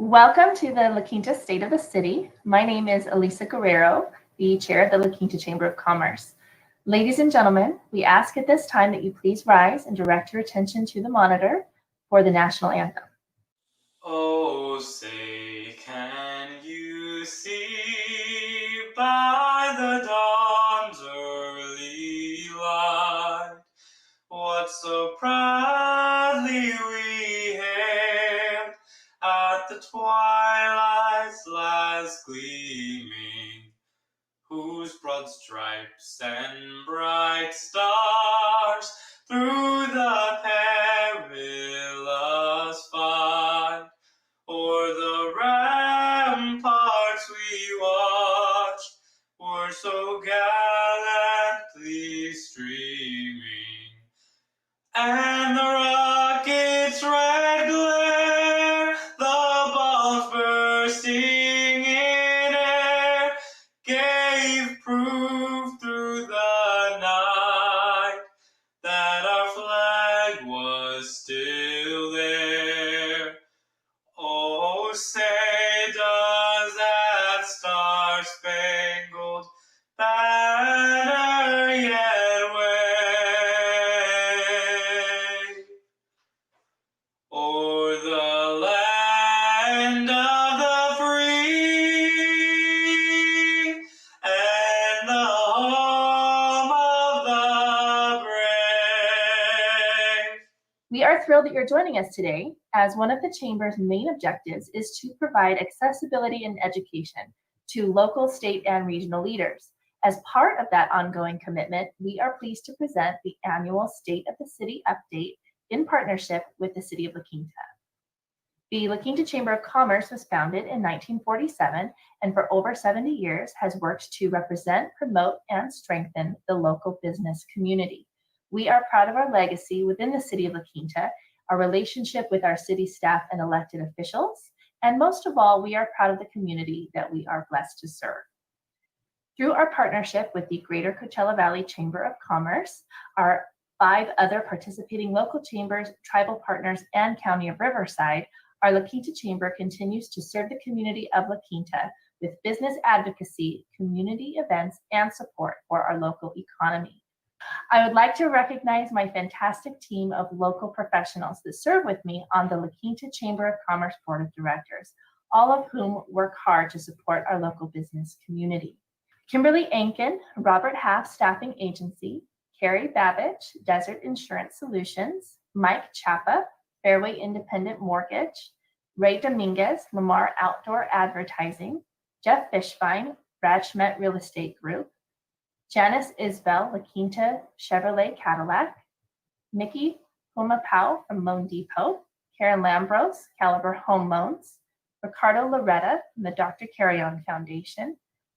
Welcome to the La Quinta State of the City. My name is Elisa Guerrero, the chair of the La Quinta Chamber of Commerce. Ladies and gentlemen, we ask at this time that you please rise and direct your attention to the monitor for the national anthem. Oh, say, can you see by the dawn's early light what so proudly we hailed at the twilight's last gleaming, whose broad stripes and bright stars through the perilous fight o'er the ramparts we watched were so gallantly streaming, and the rocket's red glare, the balls bursting in air, gave proof through the night that our flag was still there. Oh, say does that star-spangled banner yet wave o'er the land of the free and the home of the brave? We are thrilled that you're joining us today, as one of the Chamber's main objectives is to provide accessibility and education to local, state, and regional leaders. As part of that ongoing commitment, we are pleased to present the annual State of the City Update in partnership with the City of La Quinta. The La Quinta Chamber of Commerce was founded in 1947 and for over 70 years has worked to represent, promote, and strengthen the local business community. We are proud of our legacy within the City of La Quinta, our relationship with our city staff and elected officials, and most of all, we are proud of the community that we are blessed to serve. Through our partnership with the Greater Coachella Valley Chamber of Commerce, our 5 other participating local chambers, tribal partners, and County of Riverside, our La Quinta Chamber continues to serve the community of La Quinta with business advocacy, community events, and support for our local economy. I would like to recognize my fantastic team of local professionals that serve with me on the La Quinta Chamber of Commerce Board of Directors, all of whom work hard to support our local business community. Kimberly Ankin, Robert Half Staffing Agency, Carrie Babbage, Desert Insurance Solutions, Mike Chapa, Fairway Independent Mortgage, Ray Dominguez, Lamar Outdoor Advertising, Jeff Fishbein, Brad Schmidt Real Estate Group, Janice Isbell, La Quinta Chevrolet Cadillac, Nikki Humapau from Loan Depot, Karen Lambros, Caliber Home Loans, Ricardo Loretta from the Dr. Carry-On Foundation,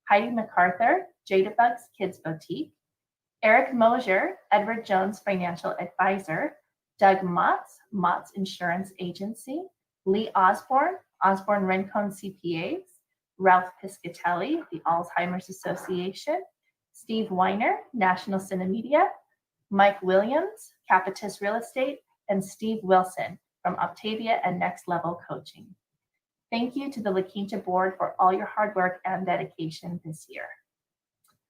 Heidi MacArthur, Jadabugs Kids Boutique, Eric Mosier, Edward Jones Financial Advisor, Doug Motz, Motz Insurance Agency, Lee Osborne, Osborne Rincon CPAs, Ralph Piscatelli, the Alzheimer's Association, Steve Weiner, National Cinemedia, Mike Williams, Capitus Real Estate, and Steve Wilson from Octavia and Next Level Coaching. Thank you to the La Quinta Board for all your hard work and dedication this year.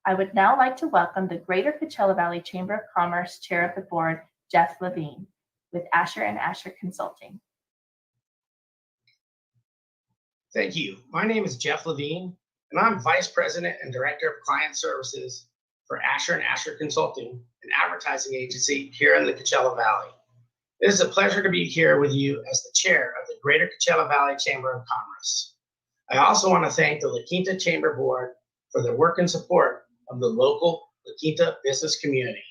I would now like to welcome the Greater Coachella Valley Chamber of Commerce Chair of the Board, Jeff Levine, with Asher and Asher Consulting. Thank you. My name is Jeff Levine, and I'm Vice President and Director of Client Services for Asher and Asher Consulting, an advertising agency here in the Coachella Valley. It is a pleasure to be here with you as the chair of the Greater Coachella Valley Chamber of Commerce. I also want to thank the La Quinta Chamber Board for their work and support of the local La Quinta business community.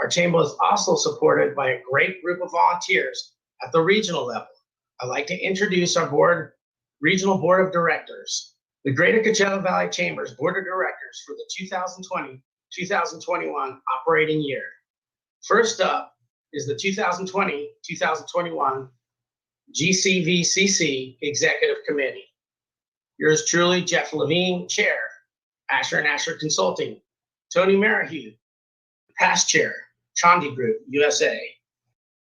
Our chamber is also supported by a great group of volunteers at the regional level. I'd like to introduce our regional board of directors. The Greater Coachella Valley Chamber's Board of Directors for the 2020-2021 operating year. First up is the 2020-2021 GCVCC Executive Committee. Yours truly, Jeff Levine, Chair, Asher and Asher Consulting, Tony Merrihew, past Chair, Chandi Group, USA,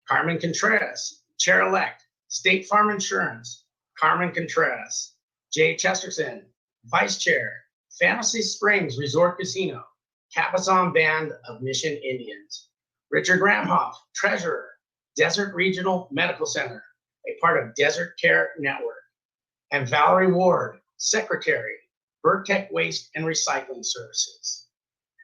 Carmen Contreras, Chair-elect, State Farm Insurance, Carmen Contreras. Jay Chesterton, Vice Chair, Fantasy Springs Resort Casino, Cabazon Band of Mission Indians. Richard Ramhoff, Treasurer, Desert Regional Medical Center, a part of Desert Care Network. And Valerie Ward, Secretary, Burtech Waste and Recycling Services.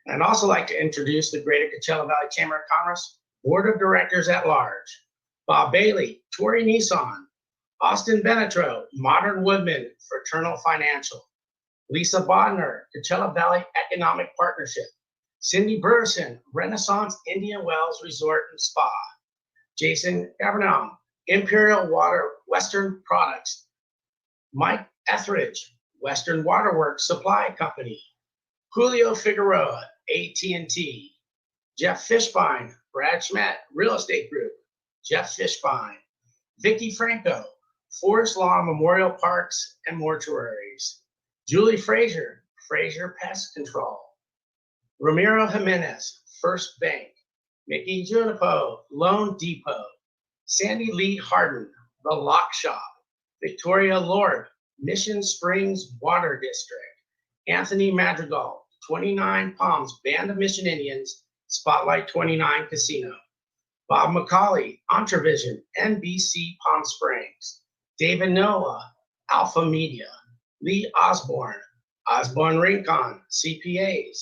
And I'd also like to introduce the Greater Coachella Valley Chamber of Commerce Board of Directors at Large. Bob Bailey, Tori Nissan, Austin Benetro, Modern Woodman, Fraternal Financial. Lisa Bodner, Coachella Valley Economic Partnership. Cindy Burson, Renaissance Indian Wells Resort and Spa. Jason Cavanaugh, Imperial Water Western Products. Mike Etheridge, Western Waterworks Supply Company. Julio Figueroa, AT&T. Jeff Fishbein, Brad Schmidt, Real Estate Group. Jeff Fishbein. Vicky Franco, Forest Law Memorial Parks and Mortuaries. Julie Frazier, Frazier Pest Control. Ramiro Jimenez, First Bank. Mickey Junipo, Loan Depot. Sandy Lee Harden, The Lock Shop. Victoria Lord, Mission Springs Water District. Anthony Madrigal, 29 Palms Band of Mission Indians, Spotlight 29 Casino. Bob McCauley, Entravision, NBC Palm Springs. David Noah, Alpha Media. Lee Osborne, Osborne Rincon, CPAs.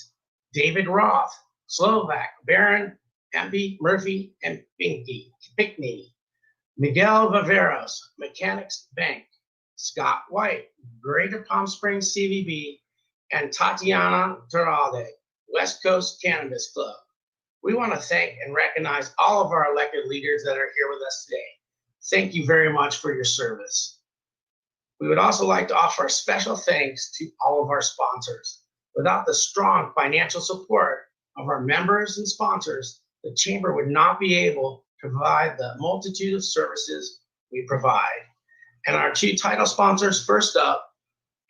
David Roth, Slovak, Barron, Amby, Murphy, and Pickney. Miguel Viveros, Mechanics Bank. Scott White, Greater Palm Springs CVB, and Tatiana Teralde, West Coast Cannabis Club. We want to thank and recognize all of our elected leaders that are here with us today. Thank you very much for your service. We would also like to offer a special thanks to all of our sponsors. Without the strong financial support of our members and sponsors, the Chamber would not be able to provide the multitude of services we provide. And our two title sponsors, first up,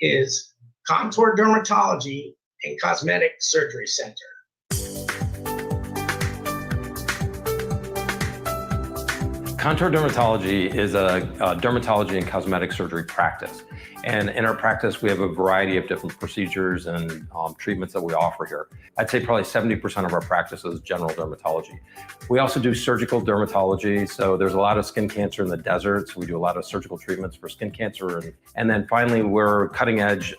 is Contour Dermatology and Cosmetic Surgery Center. Contour Dermatology is a dermatology and cosmetic surgery practice. And in our practice, we have a variety of different procedures and treatments that we offer here. I'd say probably 70% of our practice is general dermatology. We also do surgical dermatology. So there's a lot of skin cancer in the desert. So we do a lot of surgical treatments for skin cancer. And then finally, we're cutting edge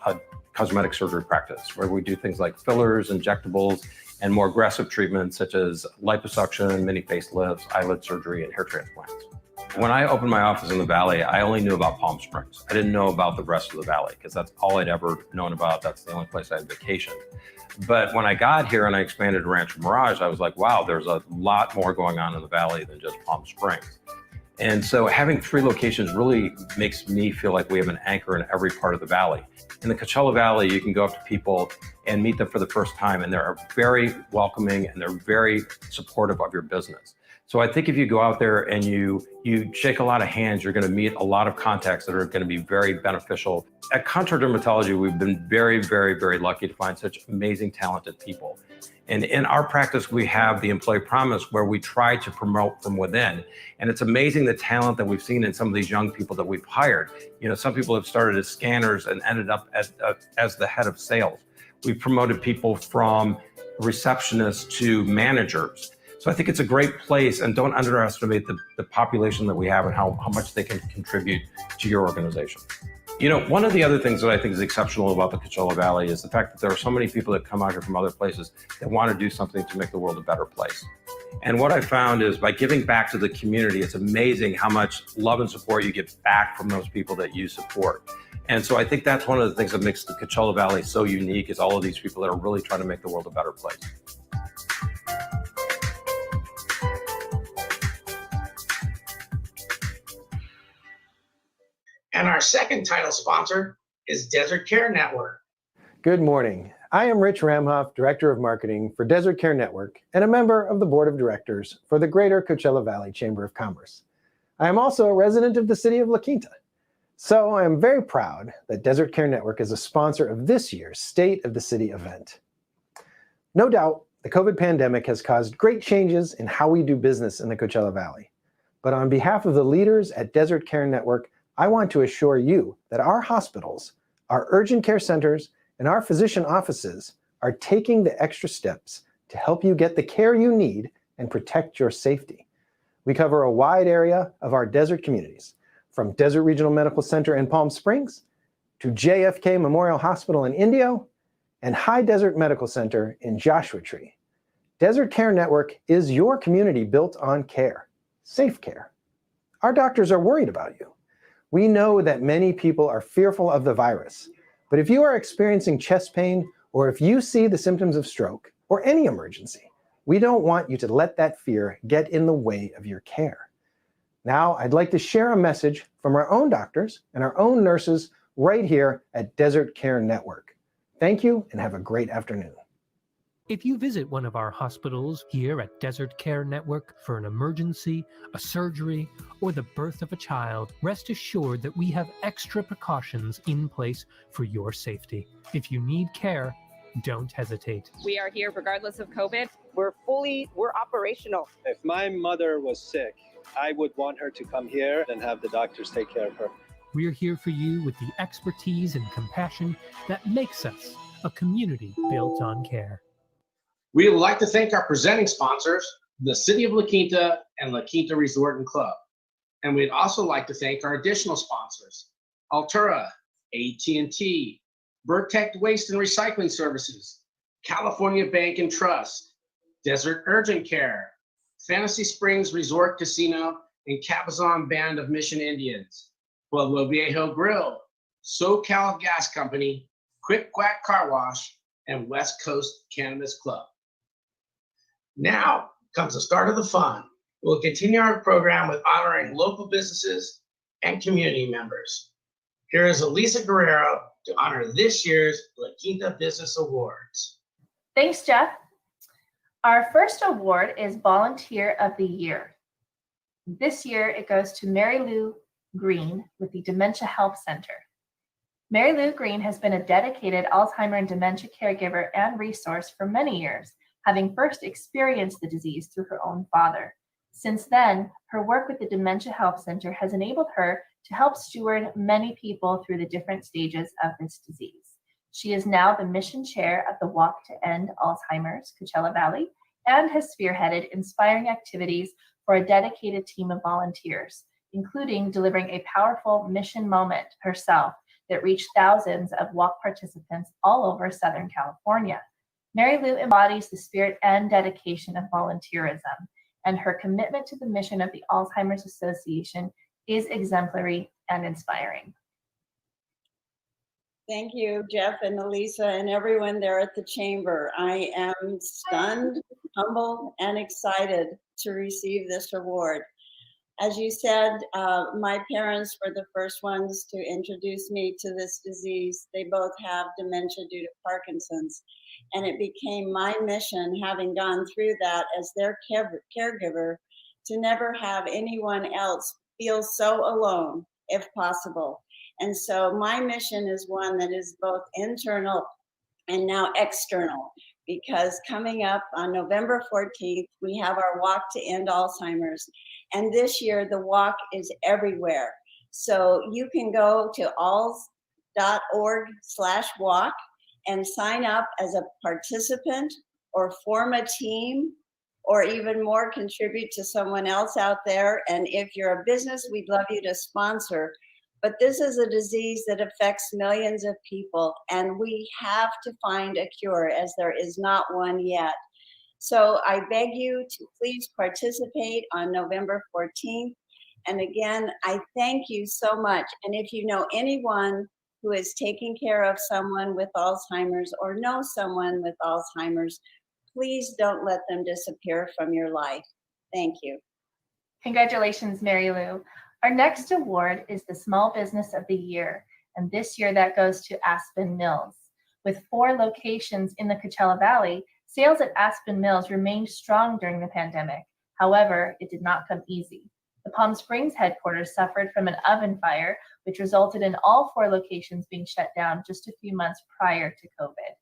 cosmetic surgery practice, where we do things like fillers, injectables, and more aggressive treatments such as liposuction, mini facelifts, eyelid surgery, and hair transplants. When I opened my office in the Valley, I only knew about Palm Springs. I didn't know about the rest of the Valley because that's all I'd ever known about. That's the only place I had vacationed. But when I got here and I expanded to Rancho Mirage, I was like, wow, there's a lot more going on in the Valley than just Palm Springs. And so having 3 locations really makes me feel like we have an anchor in every part of the Valley. In the Coachella Valley, you can go up to people and meet them for the first time, and they're very welcoming and they're very supportive of your business. So I think if you go out there and you shake a lot of hands, you're going to meet a lot of contacts that are going to be very beneficial. At Contour Dermatology, we've been very, very, very lucky to find such amazing, talented people. And in our practice, we have the employee promise where we try to promote from within. And it's amazing the talent that we've seen in some of these young people that we've hired. You know, some people have started as scanners and ended up as the head of sales. We've promoted people from receptionists to managers. So I think it's a great place, and don't underestimate the population that we have and how much they can contribute to your organization. You know, one of the other things that I think is exceptional about the Coachella Valley is the fact that there are so many people that come out here from other places that want to do something to make the world a better place. And what I found is by giving back to the community, it's amazing how much love and support you get back from those people that you support. And so I think that's one of the things that makes the Coachella Valley so unique is all of these people that are really trying to make the world a better place. And our second title sponsor is Desert Care Network. Good morning. I am Rich Ramhoff, Director of Marketing for Desert Care Network and a member of the Board of Directors for the Greater Coachella Valley Chamber of Commerce. I am also a resident of the city of La Quinta. So I am very proud that Desert Care Network is a sponsor of this year's State of the City event. No doubt, the COVID pandemic has caused great changes in how we do business in the Coachella Valley. But on behalf of the leaders at Desert Care Network, I want to assure you that our hospitals, our urgent care centers, and our physician offices are taking the extra steps to help you get the care you need and protect your safety. We cover a wide area of our desert communities, from Desert Regional Medical Center in Palm Springs to JFK Memorial Hospital in Indio and High Desert Medical Center in Joshua Tree. Desert Care Network is your community built on care, safe care. Our doctors are worried about you. We know that many people are fearful of the virus, but if you are experiencing chest pain or if you see the symptoms of stroke or any emergency, we don't want you to let that fear get in the way of your care. Now, I'd like to share a message from our own doctors and our own nurses right here at Desert Care Network. Thank you and have a great afternoon. If you visit one of our hospitals here at Desert Care Network for an emergency, a surgery, or the birth of a child, rest assured that we have extra precautions in place for your safety. If you need care, don't hesitate. We are here regardless of COVID. We're operational. If my mother was sick, I would want her to come here and have the doctors take care of her. We're here for you with the expertise and compassion that makes us a community built on care. We would like to thank our presenting sponsors, the City of La Quinta and La Quinta Resort and Club. And we'd also like to thank our additional sponsors, Altura, AT&T, Vertec Waste and Recycling Services, California Bank and Trust, Desert Urgent Care, Fantasy Springs Resort Casino, and Cabazon Band of Mission Indians, Pueblo Viejo Grill, SoCal Gas Company, Quick Quack Car Wash, and West Coast Cannabis Club. Now comes the start of the fun. We'll continue our program with honoring local businesses and community members. Here is Elisa Guerrero to honor this year's La Quinta Business Awards. Thanks, Jeff. Our first award is Volunteer of the Year. This year, it goes to Mary Lou Green with the Dementia Health Center. Mary Lou Green has been a dedicated Alzheimer and dementia caregiver and resource for many years, having first experienced the disease through her own father. Since then, her work with the Dementia Health Center has enabled her to help steward many people through the different stages of this disease. She is now the mission chair of the Walk to End Alzheimer's Coachella Valley and has spearheaded inspiring activities for a dedicated team of volunteers, including delivering a powerful mission moment herself that reached thousands of walk participants all over Southern California. Mary Lou embodies the spirit and dedication of volunteerism, and her commitment to the mission of the Alzheimer's Association is exemplary and inspiring. Thank you, Jeff and Elisa and everyone there at the Chamber. I am stunned, humbled, and excited to receive this award. As you said, my parents were the first ones to introduce me to this disease. They both have dementia due to Parkinson's. And it became my mission, having gone through that as their caregiver, to never have anyone else feel so alone, if possible. And so my mission is one that is both internal and now external, because coming up on November 14th, we have our Walk to End Alzheimer's. And this year, the walk is everywhere. So you can go to alz.org/walk and sign up as a participant or form a team, or even more, contribute to someone else out there. And if you're a business, we'd love you to sponsor. But this is a disease that affects millions of people, and we have to find a cure, as there is not one yet. So I beg you to please participate on November 14th. And again, I thank you so much. And if you know anyone who is taking care of someone with Alzheimer's or know someone with Alzheimer's, please don't let them disappear from your life. Thank you. Congratulations, Mary Lou. Our next award is the Small Business of the Year, and this year that goes to Aspen Mills. With 4 locations in the Coachella Valley, sales at Aspen Mills remained strong during the pandemic. However, it did not come easy. The Palm Springs headquarters suffered from an oven fire, which resulted in all 4 locations being shut down just a few months prior to COVID.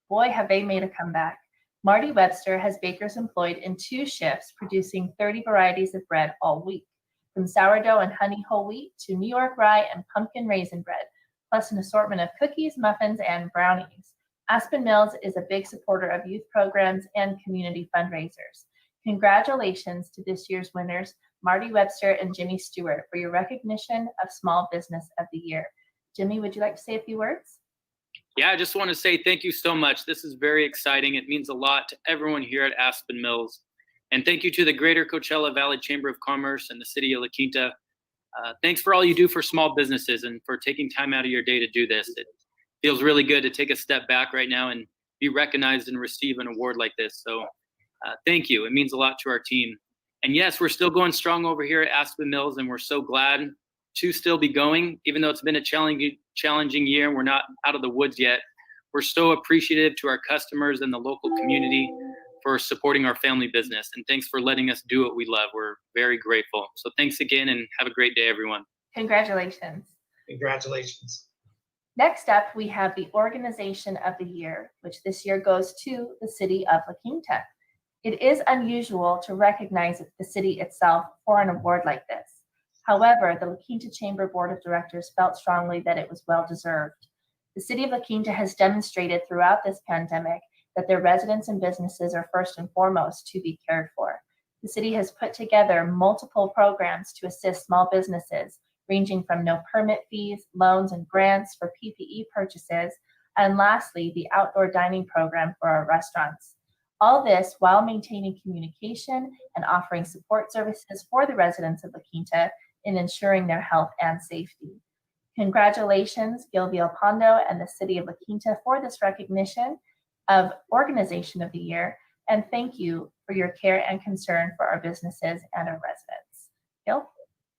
Boy, have they made a comeback. Marty Webster has bakers employed in 2 shifts, producing 30 varieties of bread all week. from sourdough and honey whole wheat to New York rye and pumpkin raisin bread, plus an assortment of cookies, muffins, and brownies. Aspen Mills is a big supporter of youth programs and community fundraisers. Congratulations to this year's winners, Marty Webster and Jimmy Stewart, for your recognition of Small Business of the Year. Jimmy, would you like to say a few words? Yeah, I just want to say thank you so much. This is very exciting. It means a lot to everyone here at Aspen Mills. And thank you to the Greater Coachella Valley Chamber of Commerce and the City of La Quinta. Thanks for all you do for small businesses and for taking time out of your day to do this. It feels really good to take a step back right now and be recognized and receive an award like this. So thank you. It means a lot to our team. And yes, we're still going strong over here at Aspen Mills, and we're so glad to still be going, even though it's been a challenging year and we're not out of the woods yet. We're so appreciative to our customers and the local community for supporting our family business. And thanks for letting us do what we love. We're very grateful. So thanks again and have a great day, everyone. Congratulations. Congratulations. Next up, we have the Organization of the Year, which this year goes to the City of La Quinta. It is unusual to recognize the city itself for an award like this. However, the La Quinta Chamber Board of Directors felt strongly that it was well-deserved. The City of La Quinta has demonstrated throughout this pandemic that their residents and businesses are first and foremost to be cared for. The city has put together multiple programs to assist small businesses, ranging from no permit fees, loans, and grants for PPE purchases, and lastly, the outdoor dining program for our restaurants. All this while maintaining communication and offering support services for the residents of La Quinta in ensuring their health and safety. Congratulations, Gil Villalpando and the City of La Quinta for this recognition of Organization of the Year, and thank you for your care and concern for our businesses and our residents. Gil?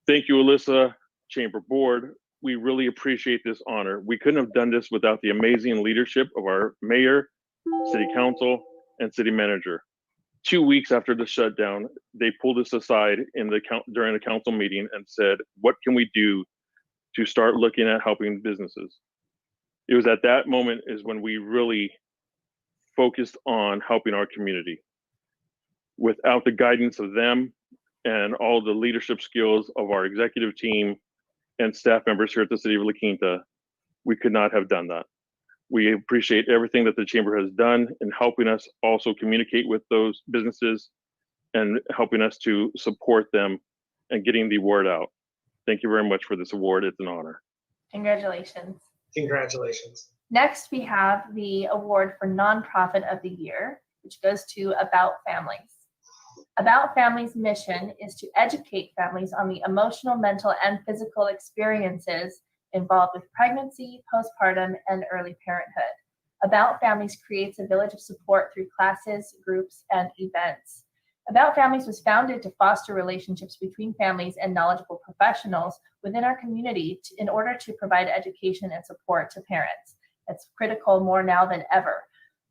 Thank you, Alyssa, Chamber Board. We really appreciate this honor. We couldn't have done this without the amazing leadership of our mayor, city council, and city manager. 2 weeks after the shutdown, they pulled us aside during the council meeting and said, what can we do to start looking at helping businesses? It was at that moment is when we really focused on helping our community. Without the guidance of them and all the leadership skills of our executive team and staff members here at the City of La Quinta, we could not have done that. We appreciate everything that the Chamber has done in helping us also communicate with those businesses and helping us to support them and getting the word out. Thank you very much for this award. It's an honor. Congratulations. Congratulations. Next, we have the award for Nonprofit of the Year, which goes to About Families. About Families' mission is to educate families on the emotional, mental, and physical experiences involved with pregnancy, postpartum, and early parenthood. About Families creates a village of support through classes, groups, and events. About Families was founded to foster relationships between families and knowledgeable professionals within our community in order to provide education and support to parents. It's critical more now than ever.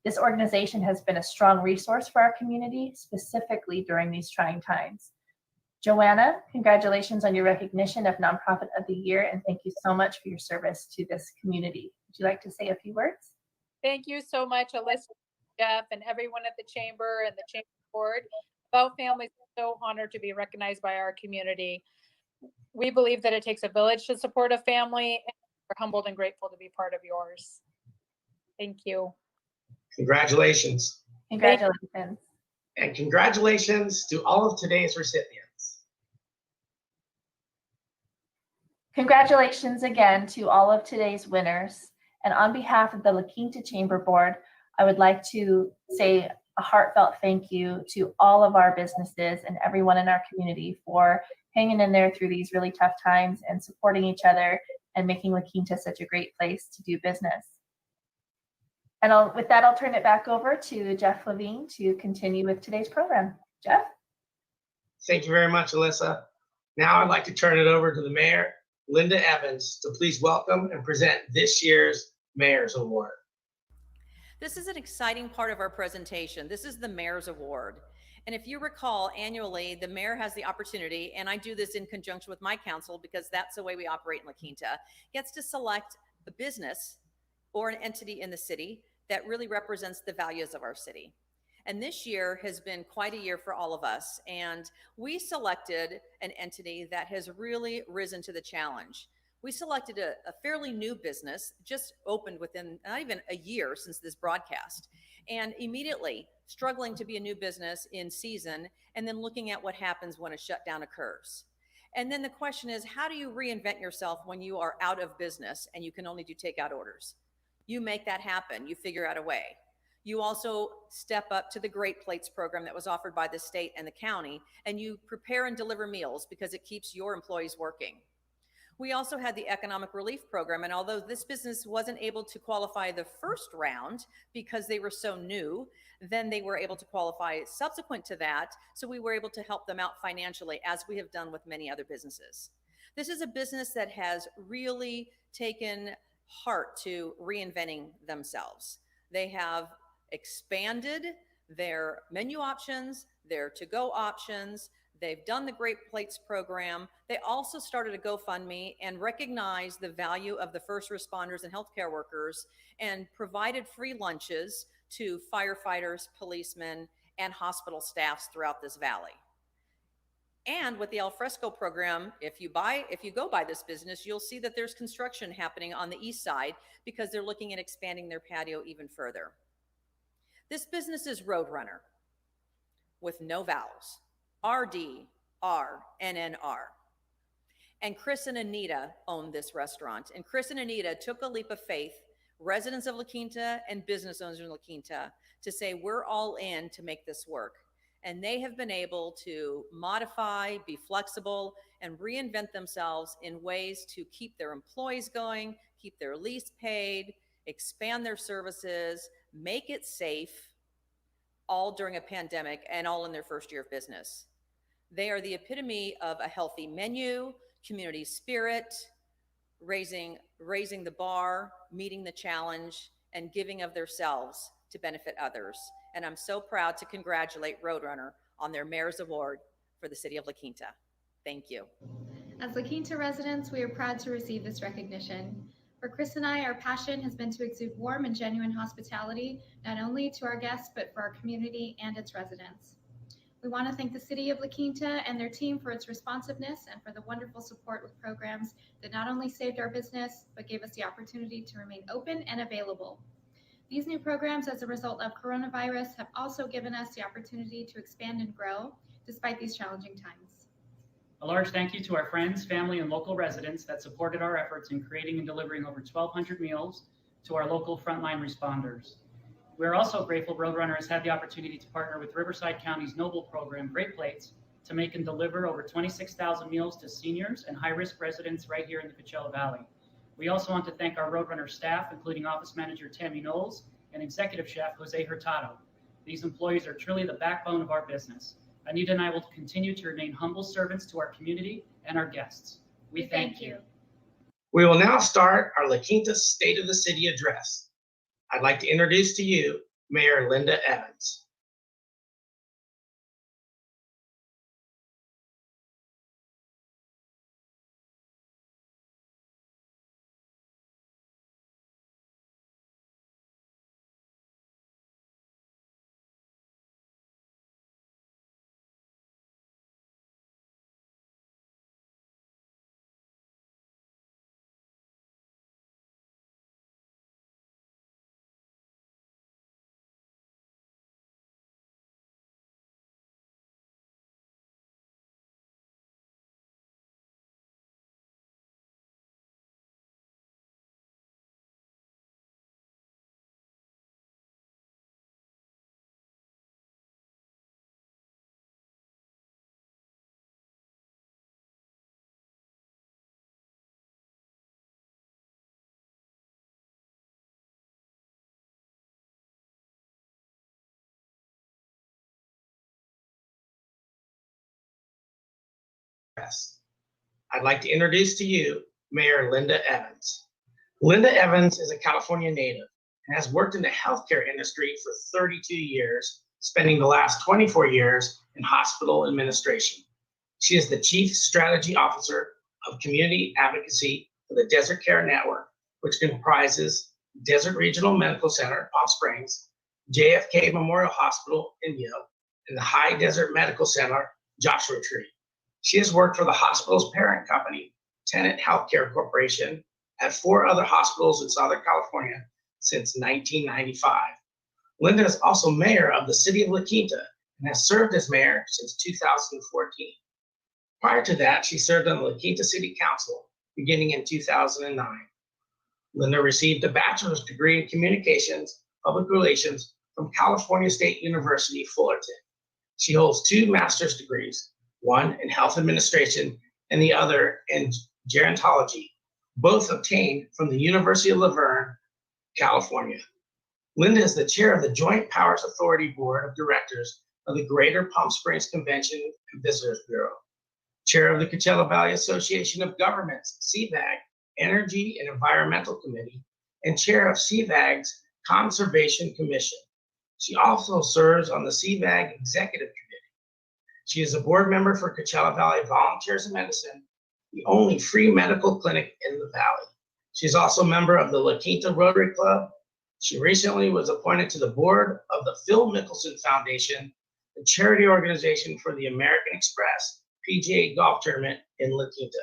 This organization has been a strong resource for our community, specifically during these trying times. Joanna, congratulations on your recognition of Nonprofit of the Year, and thank you so much for your service to this community. Would you like to say a few words? Thank you so much, Alyssa, Jeff, and everyone at the Chamber and the Chamber Board. About Families is so honored to be recognized by our community. We believe that it takes a village to support a family, and we're humbled and grateful to be part of yours. Thank you. Congratulations. Congratulations. And congratulations to all of today's recipients. Congratulations again to all of today's winners. And on behalf of the La Quinta Chamber Board, I would like to say a heartfelt thank you to all of our businesses and everyone in our community for hanging in there through these really tough times and supporting each other and making La Quinta such a great place to do business. And with that, I'll turn it back over to Jeff Levine to continue with today's program. Jeff? Thank you very much, Alyssa. Now I'd like to turn it over to the Mayor, Linda Evans, to please welcome and present this year's Mayor's Award. This is an exciting part of our presentation. This is the Mayor's Award. And if you recall, annually, the mayor has the opportunity, and I do this in conjunction with my council because that's the way we operate in La Quinta, gets to select a business or an entity in the city that really represents the values of our city. And this year has been quite a year for all of us. And we selected an entity that has really risen to the challenge. We selected a fairly new business, just opened within not even a year since this broadcast, and immediately struggling to be a new business in season, and then looking at what happens when a shutdown occurs. And then the question is, how do you reinvent yourself when you are out of business and you can only do takeout orders? You make that happen. You figure out a way. You also step up to the Great Plates program that was offered by the state and the county, and you prepare and deliver meals because it keeps your employees working. We also had the economic relief program, and although this business wasn't able to qualify the first round because they were so new, then they were able to qualify subsequent to that, so we were able to help them out financially, as we have done with many other businesses. This is a business that has really taken heart to reinventing themselves. They have expanded their menu options, their to-go options. They've done the Great Plates program. They also started a GoFundMe and recognized the value of the first responders and healthcare workers and provided free lunches to firefighters, policemen, and hospital staffs throughout this valley. And with the Alfresco program, if you go by this business, you'll see that there's construction happening on the east side because they're looking at expanding their patio even further. This business is Roadrunner with no vowels. RDRNNR. And Chris and Anita own this restaurant. And Chris and Anita took a leap of faith, residents of La Quinta and business owners in La Quinta, to say we're all in to make this work. And they have been able to modify, be flexible, and reinvent themselves in ways to keep their employees going, keep their lease paid, expand their services, make it safe, all during a pandemic and all in their first year of business. They are the epitome of a healthy menu, community spirit, raising the bar, meeting the challenge, and giving of themselves to benefit others. And I'm so proud to congratulate Roadrunner on their Mayor's Award for the City of La Quinta. Thank you. As La Quinta residents, we are proud to receive this recognition. For Chris and I, our passion has been to exude warm and genuine hospitality, not only to our guests, but for our community and its residents. We want to thank the City of La Quinta and their team for its responsiveness and for the wonderful support with programs that not only saved our business, but gave us the opportunity to remain open and available. These new programs, as a result of coronavirus, have also given us the opportunity to expand and grow despite these challenging times. A large thank you to our friends, family, and local residents that supported our efforts in creating and delivering over 1,200 meals to our local frontline responders. We are also grateful Roadrunner has had the opportunity to partner with Riverside County's Noble program, Great Plates, to make and deliver over 26,000 meals to seniors and high-risk residents right here in the Coachella Valley. We also want to thank our Roadrunner staff, including Office Manager Tammy Knowles and Executive Chef Jose Hurtado. These employees are truly the backbone of our business. Anita and I will continue to remain humble servants to our community and our guests. We thank you. We will now start our La Quinta State of the City address. I'd like to introduce to you Mayor Linda Evans. I'd like to introduce to you Mayor Linda Evans. Linda Evans is a California native and has worked in the healthcare industry for 32 years, spending the last 24 years in hospital administration. She is the Chief Strategy Officer of Community Advocacy for the Desert Care Network, which comprises Desert Regional Medical Center, Palm Springs, JFK Memorial Hospital, India, and the High Desert Medical Center, Joshua Tree. She has worked for the hospital's parent company, Tenet Healthcare Corporation, at 4 other hospitals in Southern California since 1995. Linda is also mayor of the city of La Quinta and has served as mayor since 2014. Prior to that, she served on the La Quinta City Council beginning in 2009. Linda received a bachelor's degree in communications, public relations from California State University, Fullerton. She holds 2 master's degrees, one in health administration and the other in gerontology, both obtained from the University of Laverne, California. Linda is the chair of the Joint Powers Authority Board of Directors of the Greater Palm Springs Convention and Visitors Bureau, chair of the Coachella Valley Association of Governments, CVAG, Energy and Environmental Committee, and chair of CVAG's Conservation Commission. She also serves on the CVAG Executive Committee. She is a board member for Coachella Valley Volunteers in Medicine, the only free medical clinic in the valley. She's also a member of the La Quinta Rotary Club. She recently was appointed to the board of the Phil Mickelson Foundation, the charity organization for the American Express PGA Golf Tournament in La Quinta.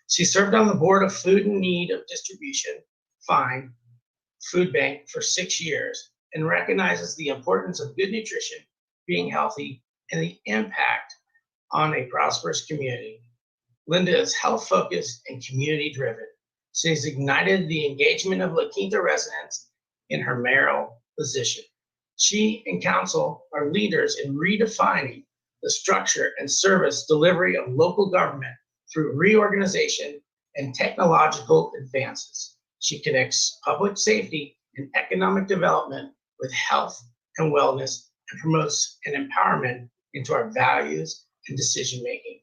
She served on the board of Food in Need of Distribution, FIND, Food Bank for 6 years, and recognizes the importance of good nutrition, being healthy, and the impact on a prosperous community. Linda is health-focused and community-driven. She has ignited the engagement of La Quinta residents in her mayoral position. She and council are leaders in redefining the structure and service delivery of local government through reorganization and technological advances. She connects public safety and economic development with health and wellness and promotes an empowerment into our values and decision-making.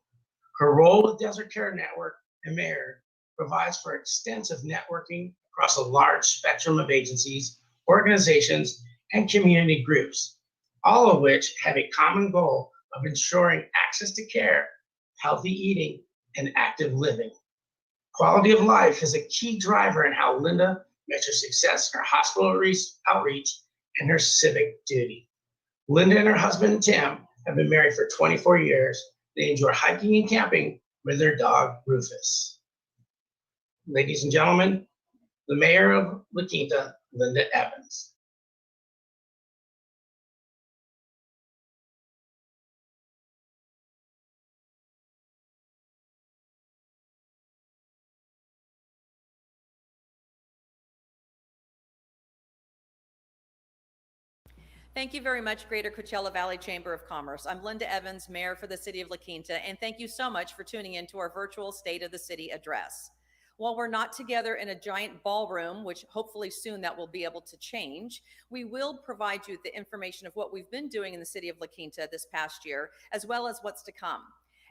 Her role with Desert Care Network and mayor provides for extensive networking across a large spectrum of agencies, organizations, and community groups, all of which have a common goal of ensuring access to care, healthy eating, and active living. Quality of life is a key driver in how Linda measures success in her hospital outreach and her civic duty. Linda and her husband, Tim, have been married for 24 years. They enjoy hiking and camping with their dog, Rufus. Ladies and gentlemen, the mayor of La Quinta, Linda Evans. Thank you very much, Greater Coachella Valley Chamber of Commerce. I'm Linda Evans, Mayor for the City of La Quinta, and thank you so much for tuning in to our virtual State of the City address. While we're not together in a giant ballroom, which hopefully soon that will be able to change, we will provide you the information of what we've been doing in the City of La Quinta this past year, as well as what's to come.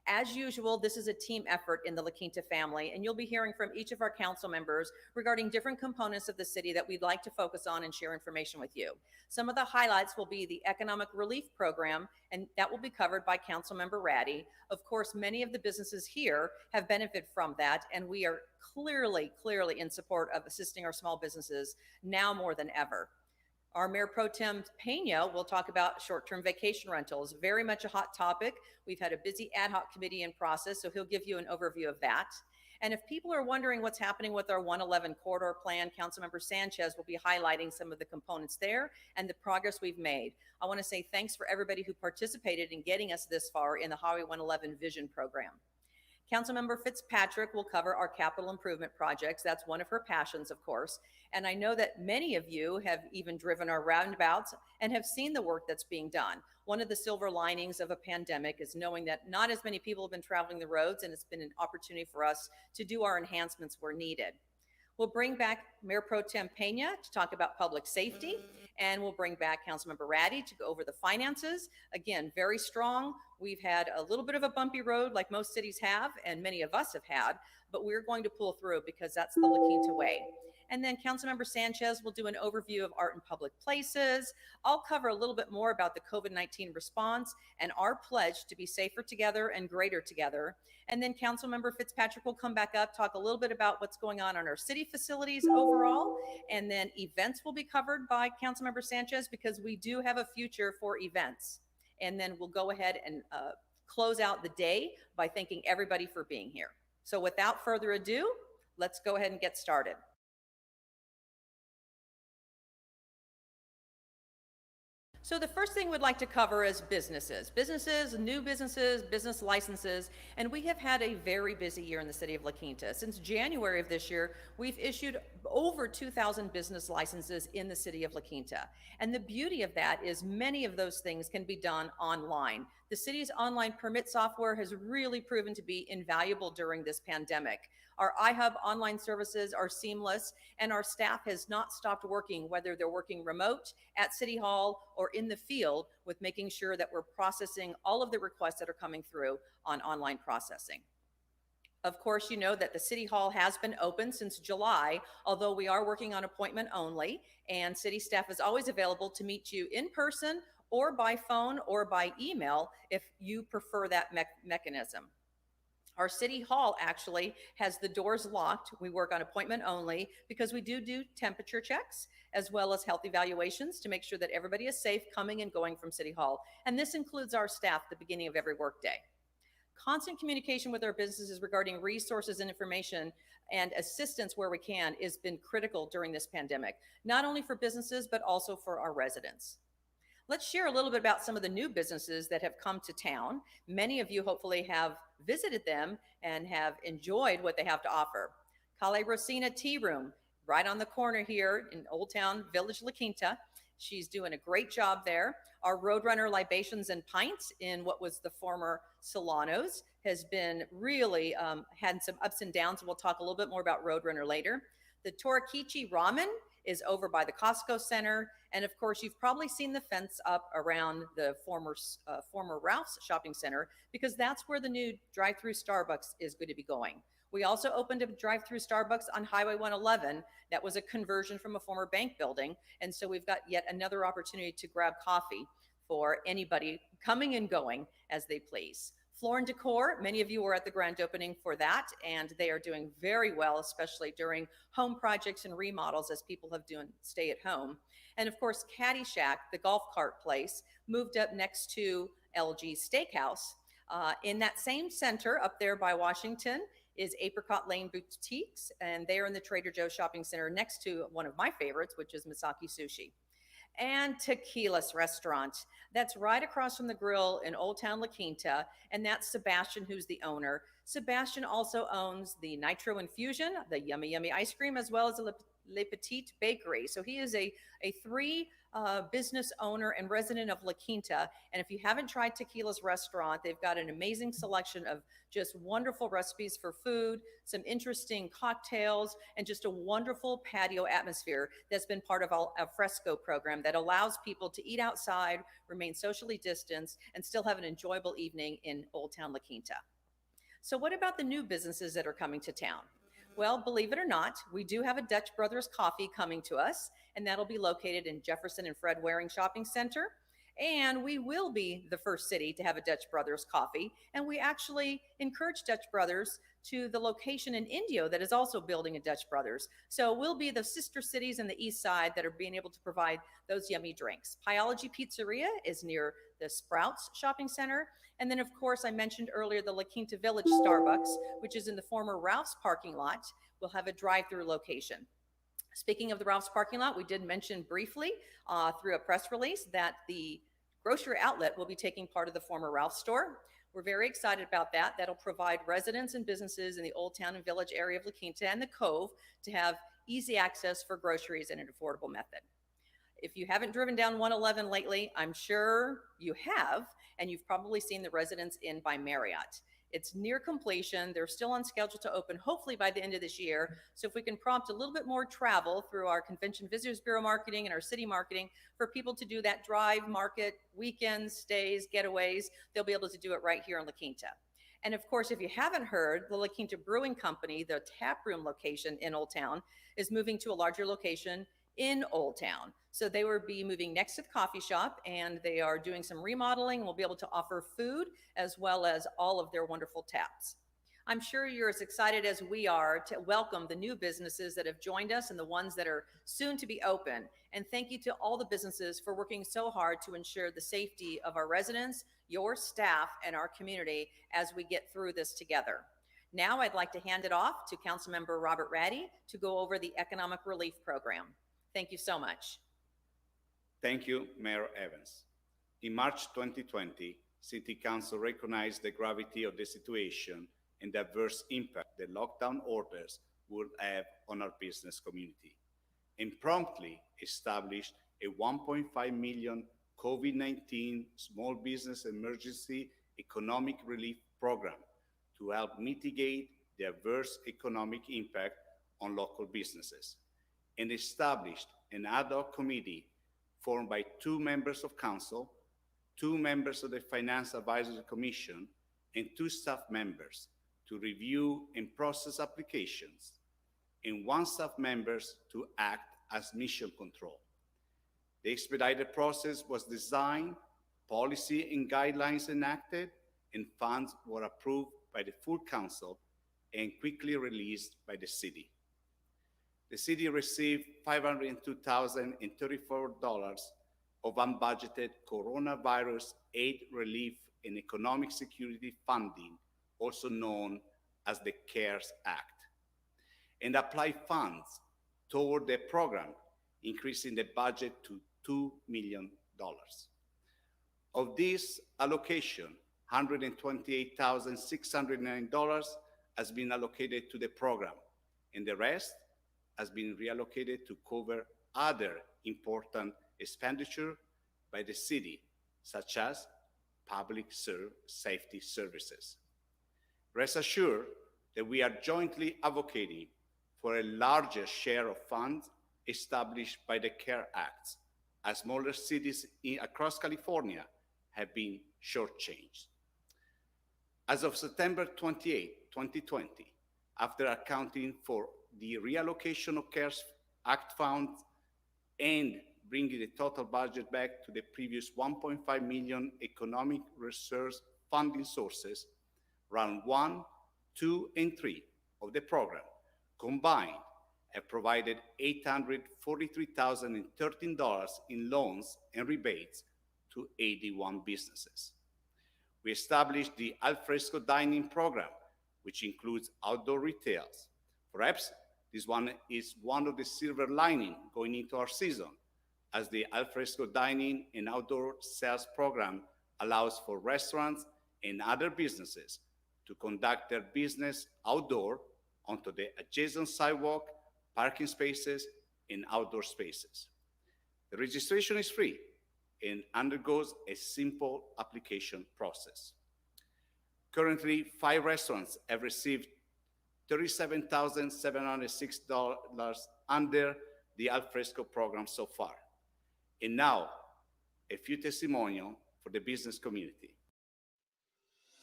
As usual, this is a team effort in the La Quinta family, and you'll be hearing from each of our council members regarding different components of the city that we'd like to focus on and share information with you. Some of the highlights will be the Economic Relief Program, and that will be covered by Councilmember Ratty. Of course, many of the businesses here have benefited from that, and we are clearly in support of assisting our small businesses now more than ever. Our Mayor Pro Tem Pena will talk about short-term vacation rentals, very much a hot topic. We've had a busy ad hoc committee in process, so he'll give you an overview of that. And if people are wondering what's happening with our 111 corridor plan, Councilmember Sanchez will be highlighting some of the components there and the progress we've made. I want to say thanks for everybody who participated in getting us this far in the Highway 111 Vision Program. Councilmember Fitzpatrick will cover our capital improvement projects. That's one of her passions, of course. And I know that many of you have even driven our roundabouts and have seen the work that's being done. One of the silver linings of a pandemic is knowing that not as many people have been traveling the roads, and it's been an opportunity for us to do our enhancements where needed. We'll bring back Mayor Pro Tem Pena to talk about public safety, and we'll bring back Councilmember Ratty to go over the finances. Again, very strong. We've had a little bit of a bumpy road like most cities have, and many of us have had, but we're going to pull through because that's the La Quinta way. And then Councilmember Sanchez will do an overview of art in public places. I'll cover a little bit more about the COVID-19 response and our pledge to be safer together and greater together. And then Councilmember Fitzpatrick will come back up, talk a little bit about what's going on our city facilities overall. And then events will be covered by Councilmember Sanchez because we do have a future for events. And then we'll go ahead and close out the day by thanking everybody for being here. So without further ado, let's go ahead and get started. So the first thing we'd like to cover is businesses, new businesses, business licenses, and we have had a very busy year in the city of La Quinta. Since January of this year, we've issued over 2,000 business licenses in the city of La Quinta. And the beauty of that is many of those things can be done online. The city's online permit software has really proven to be invaluable during this pandemic. Our iHub online services are seamless, and our staff has not stopped working, whether they're working remote, at City Hall, or in the field, with making sure that we're processing all of the requests that are coming through on online processing. Of course, you know that the City Hall has been open since July, although we are working on appointment only, and city staff is always available to meet you in person or by phone or by email if you prefer that mechanism. Our City Hall actually has the doors locked. We work on appointment only because we do temperature checks as well as health evaluations to make sure that everybody is safe coming and going from City Hall. And this includes our staff at the beginning of every workday. Constant communication with our businesses regarding resources and information and assistance where we can has been critical during this pandemic, not only for businesses, but also for our residents. Let's share a little bit about some of the new businesses that have come to town. Many of you hopefully have visited them and have enjoyed what they have to offer. Calle Rosina Tea Room, right on the corner here in Old Town Village, La Quinta. She's doing a great job there. Our Roadrunner Libations and Pints in what was the former Solano's has been really had some ups and downs. We'll talk a little bit more about Roadrunner later. The Torakichi Ramen is over by the Costco Center. And of course, you've probably seen the fence up around the former Ralph's Shopping Center because that's where the new drive-through Starbucks is going to be going. We also opened a drive-through Starbucks on Highway 111. That was a conversion from a former bank building. And so we've got yet another opportunity to grab coffee for anybody coming and going as they please. Floor and Decor, many of you were at the grand opening for that, and they are doing very well, especially during home projects and remodels as people have done stay at home. And of course, Caddyshack, the golf cart place, moved up next to LG Steakhouse. In that same center up there by Washington is Apricot Lane Boutiques, and they are in the Trader Joe's shopping center next to one of my favorites, which is Misaki Sushi. And Tequila's Restaurant. That's right across from the grill in Old Town La Quinta, and that's Sebastian who's the owner. Sebastian also owns the Nitro Infusion, the Yummy Yummy ice cream, as well as the Le Petit Bakery. So he is a three business owner and resident of La Quinta. And if you haven't tried Tequila's Restaurant, they've got an amazing selection of just wonderful recipes for food, some interesting cocktails, and just a wonderful patio atmosphere that's been part of our Fresco program that allows people to eat outside, remain socially distanced, and still have an enjoyable evening in Old Town La Quinta. So what about the new businesses that are coming to town? Well, believe it or not, we do have a Dutch Brothers Coffee coming to us, and that'll be located in Jefferson and Fred Waring Shopping Center. And we will be the first city to have a Dutch Brothers Coffee. And we actually encourage Dutch Brothers to the location in Indio that is also building a Dutch Brothers. So we'll be the sister cities in the east side that are being able to provide those yummy drinks. Pyology Pizzeria is near the Sprouts Shopping Center. And then, of course, I mentioned earlier the La Quinta Village Starbucks, which is in the former Ralph's parking lot. We'll have a drive-through location. Speaking of the Ralph's parking lot, we did mention briefly through a press release that the grocery outlet will be taking part of the former Ralph's store. We're very excited about that. That'll provide residents and businesses in the Old Town and Village area of La Quinta and the Cove to have easy access for groceries in an affordable method. If you haven't driven down 111 lately, I'm sure you have, and you've probably seen the Residence Inn by Marriott. It's near completion. They're still on schedule to open hopefully by the end of this year. So if we can prompt a little bit more travel through our Convention Visitors Bureau marketing and our city marketing for people to do that drive market, weekends, stays, getaways, they'll be able to do it right here in La Quinta. And of course, if you haven't heard, the La Quinta Brewing Company, the tap room location in Old Town, is moving to a larger location in Old Town. So they will be moving next to the coffee shop, and they are doing some remodeling. We'll be able to offer food as well as all of their wonderful taps. I'm sure you're as excited as we are to welcome the new businesses that have joined us and the ones that are soon to be open. And thank you to all the businesses for working so hard to ensure the safety of our residents, your staff, and our community as we get through this together. Now I'd like to hand it off to Councilmember Robert Ratty to go over the Economic Relief Program. Thank you so much. Thank you, Mayor Evans. In March 2020, City Council recognized the gravity of the situation and the adverse impact the lockdown orders would have on our business community, and promptly established a $1.5 million COVID-19 Small Business Emergency Economic Relief Program to help mitigate the adverse economic impact on local businesses, and established an ad hoc committee formed by 2 members of council, 2 members of the Finance Advisory Commission, and 2 staff members to review and process applications, and 1 staff member to act as mission control. The expedited process was designed, policy and guidelines enacted, and funds were approved by the full council and quickly released by the city. The city received $502,034 of unbudgeted coronavirus aid relief and economic security funding, also known as the CARES Act, and applied funds toward the program, increasing the budget to $2 million. Of this allocation, $128,609 has been allocated to the program, and the rest has been reallocated to cover other important expenditure by the city, such as public safety services. Rest assured that we are jointly advocating for a larger share of funds established by the CARE Act, as smaller cities across California have been shortchanged. As of September 28, 2020, after accounting for the reallocation of CARES Act funds and bringing the total budget back to the previous $1.5 million economic resource funding sources, round 1, 2, and 3 of the program combined have provided $843,013 in loans and rebates to 81 businesses. We established the Alfresco Dining Program, which includes outdoor retails. Perhaps this one is one of the silver lining going into our season, as the Alfresco Dining and Outdoor Sales Program allows for restaurants and other businesses to conduct their business outdoor onto the adjacent sidewalk, parking spaces, and outdoor spaces. The registration is free and undergoes a simple application process. Currently, 5 restaurants have received $37,706 under the Alfresco program so far. And now, a few testimonials for the business community.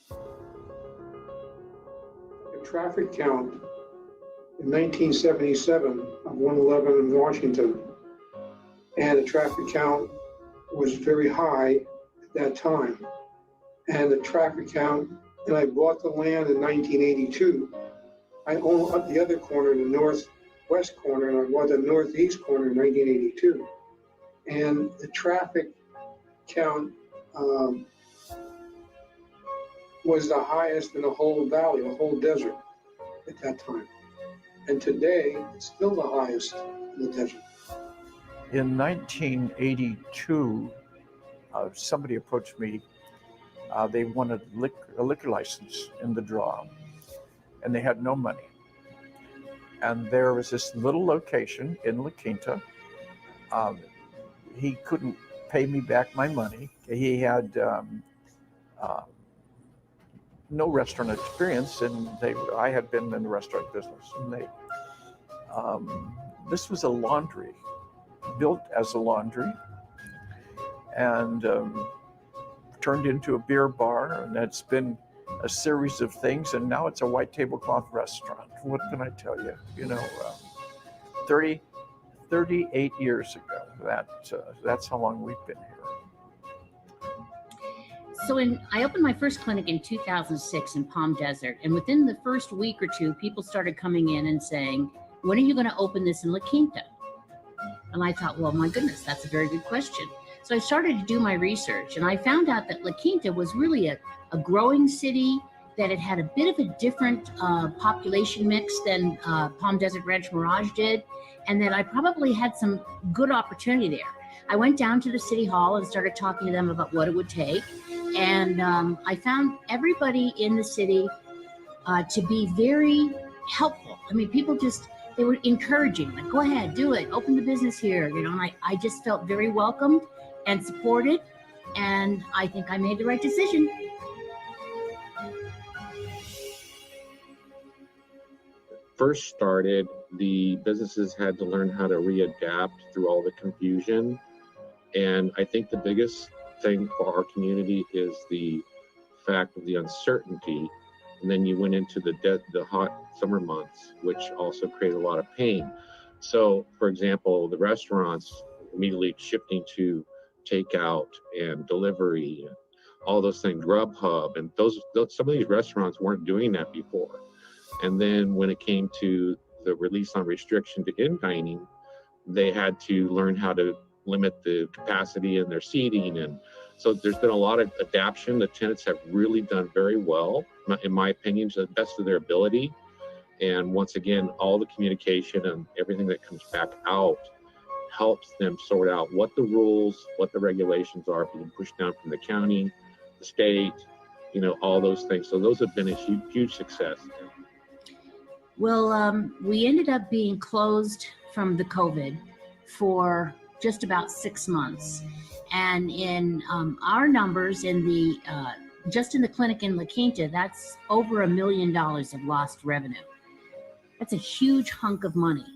The traffic count in 1977 of 111 in Washington, and the traffic count was very high at that time. And the traffic count, and I bought the land in 1982. I own up the other corner, the northwest corner, and I bought the northeast corner in 1982. And the traffic count was the highest in the whole valley, the whole desert at that time. And today, it's still the highest in the desert. In 1982, somebody approached me. They wanted a liquor license in the draw, and they had no money. And there was this little location in La Quinta. He couldn't pay me back my money. He had no restaurant experience, and I had been in the restaurant business, and this was a laundry, built as a laundry, and turned into a beer bar, and it's been a series of things, and now it's a white tablecloth restaurant. What can I tell you? 38 years ago. That's how long we've been here. So I opened my first clinic in 2006 in Palm Desert, and within the first week or two, people started coming in and saying, when are you going to open this in La Quinta? And I thought, well, my goodness, that's a very good question. So I started to do my research, and I found out that La Quinta was really a growing city, that it had a bit of a different population mix than Palm Desert Ranch Mirage did, and that I probably had some good opportunity there. I went down to the city hall and started talking to them about what it would take. And I found everybody in the city to be very helpful. I mean, people they were encouraging, like, go ahead, do it, open the business here, and I just felt very welcomed and supported, and I think I made the right decision. First started, the businesses had to learn how to readapt through all the confusion. And I think the biggest thing for our community is the fact of the uncertainty. And then you went into the hot summer months, which also created a lot of pain. So, for example, the restaurants immediately shifting to takeout and delivery, and all those things, Grubhub, and some of these restaurants weren't doing that before. And then when it came to the release on restriction to in-dining, they had to learn how to limit the capacity in their seating. And so there's been a lot of adaptation. The tenants have really done very well, in my opinion, to the best of their ability. And once again, all the communication and everything that comes back out helps them sort out what the rules, what the regulations are being pushed down from the county, the state, all those things. So those have been a huge success. Well, we ended up being closed from the COVID for just about 6 months. And in our numbers just in the clinic in La Quinta, that's over $1 million of lost revenue. That's a huge hunk of money.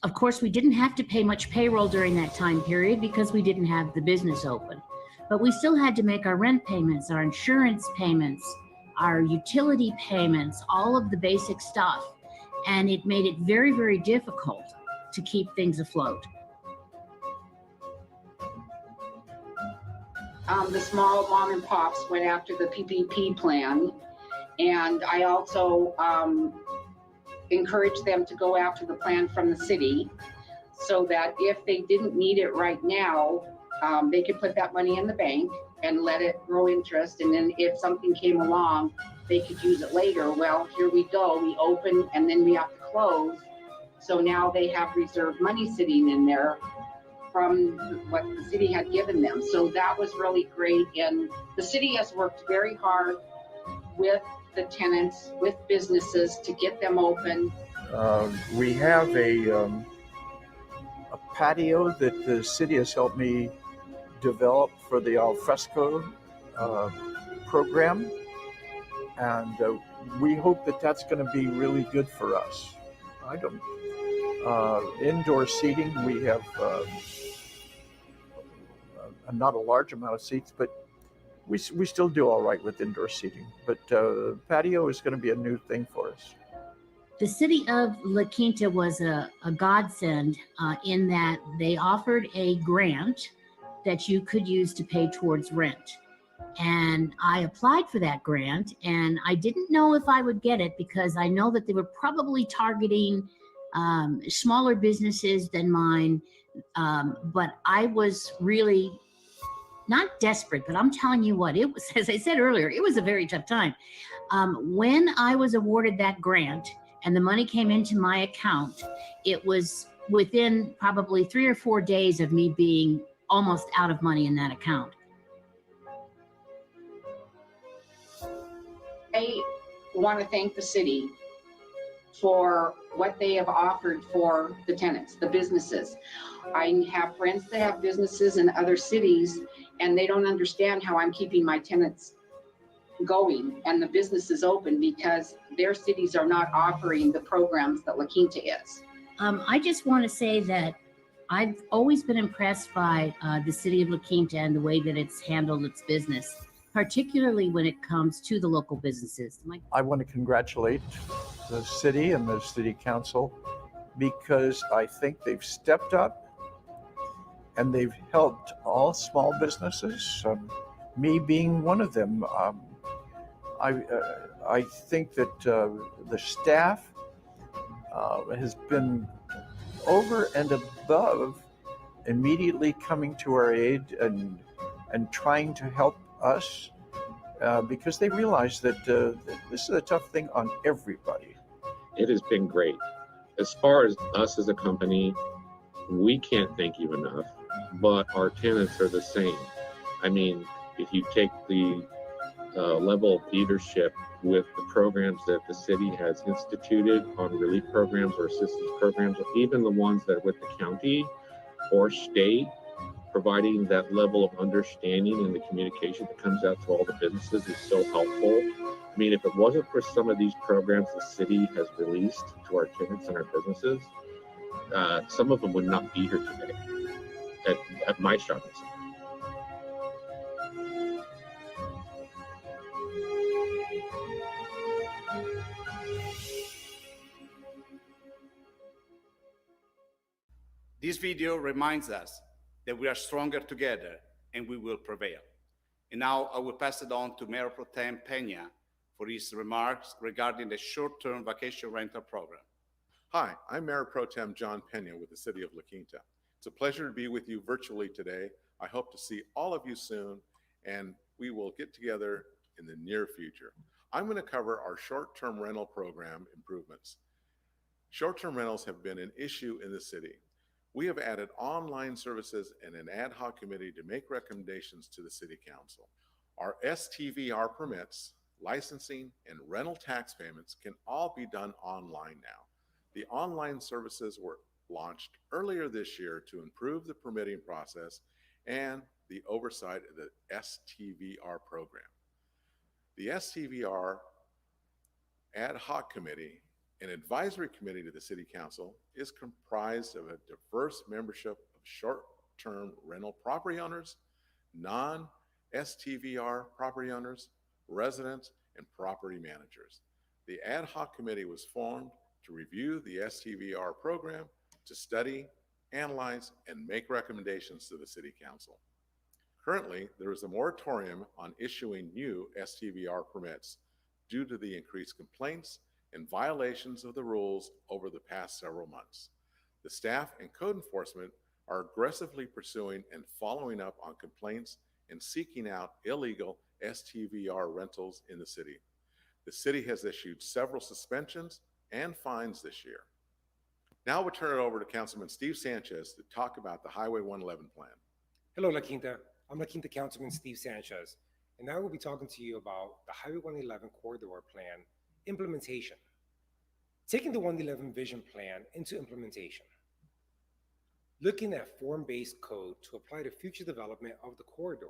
Of course, we didn't have to pay much payroll during that time period because we didn't have the business open. But we still had to make our rent payments, our insurance payments, our utility payments, all of the basic stuff. And it made it very, very difficult to keep things afloat. The small mom and pops went after the PPP plan, and I also encouraged them to go after the plan from the city, so that if they didn't need it right now, they could put that money in the bank and let it grow interest, and then if something came along, they could use it later. Well, here we go, we open and then we have to close. So now they have reserved money sitting in there from what the city had given them. So that was really great. And the city has worked very hard with the tenants, with businesses to get them open. We have a patio that the city has helped me develop for the al fresco program. And we hope that that's going to be really good for us. Indoor seating, we have not a large amount of seats, but we still do all right with indoor seating. But patio is going to be a new thing for us. The city of La Quinta was a godsend in that they offered a grant that you could use to pay towards rent. And I applied for that grant, and I didn't know if I would get it because I know that they were probably targeting smaller businesses than mine. But I was really not desperate, but I'm telling you what, it was, as I said earlier, it was a very tough time. When I was awarded that grant and the money came into my account, it was within probably 3 or 4 days of me being almost out of money in that account. I want to thank the city for what they have offered for the tenants, the businesses. I have friends that have businesses in other cities, and they don't understand how I'm keeping my tenants going and the businesses open because their cities are not offering the programs that La Quinta is. I just want to say that I've always been impressed by the city of La Quinta and the way that it's handled its business, particularly when it comes to the local businesses. I want to congratulate the city and the city council because I think they've stepped up and they've helped all small businesses, me being one of them. I think that the staff has been over and above immediately coming to our aid and trying to help us because they realize that this is a tough thing on everybody. It has been great. As far as us as a company, we can't thank you enough, but our tenants are the same. I mean, if you take the level of leadership with the programs that the city has instituted on relief programs or assistance programs, or even the ones that are with the county or state, providing that level of understanding and the communication that comes out to all the businesses is so helpful. I mean, if it wasn't for some of these programs the city has released to our tenants and our businesses, some of them would not be here today at my shopping center. This video reminds us that we are stronger together and we will prevail. And now I will pass it on to Mayor Pro Tem Peña for his remarks regarding the short-term vacation rental program. Hi, I'm Mayor Pro Tem John Peña with the City of La Quinta. It's a pleasure to be with you virtually today. I hope to see all of you soon, and we will get together in the near future. I'm going to cover our short-term rental program improvements. Short-term rentals have been an issue in the city. We have added online services and an ad hoc committee to make recommendations to the City Council. Our STVR permits, licensing, and rental tax payments can all be done online now. The online services were launched earlier this year to improve the permitting process and the oversight of the STVR program. The STVR ad hoc committee, an advisory committee to the City Council, is comprised of a diverse membership of short-term rental property owners, non-STVR property owners, residents, and property managers. The ad hoc committee was formed to review the STVR program, to study, analyze, and make recommendations to the City Council. Currently, there is a moratorium on issuing new STVR permits due to the increased complaints and violations of the rules over the past several months. The staff and code enforcement are aggressively pursuing and following up on complaints and seeking out illegal STVR rentals in the city. The city has issued several suspensions and fines this year. Now we'll turn it over to Councilman Steve Sanchez to talk about the Highway 111 plan. Hello, La Quinta. I'm La Quinta Councilman Steve Sanchez, and I will be talking to you about the Highway 111 Corridor Plan implementation. Taking the 111 Vision Plan into implementation. Looking at form-based code to apply to future development of the corridor.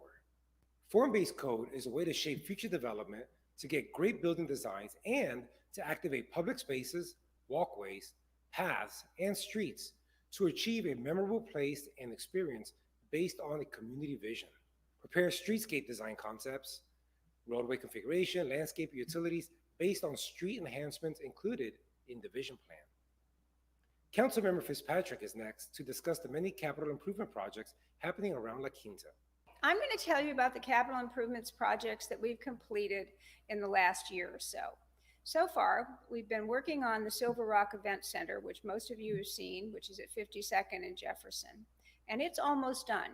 Form-based code is a way to shape future development to get great building designs and to activate public spaces, walkways, paths, and streets to achieve a memorable place and experience based on a community vision. Prepare streetscape design concepts, roadway configuration, landscape utilities based on street enhancements included in the vision plan. Councilmember Fitzpatrick is next to discuss the many capital improvement projects happening around La Quinta. I'm going to tell you about the capital improvements projects that we've completed in the last year or so. So far, we've been working on the Silver Rock Event Center, which most of you have seen, which is at 52nd and Jefferson, and it's almost done.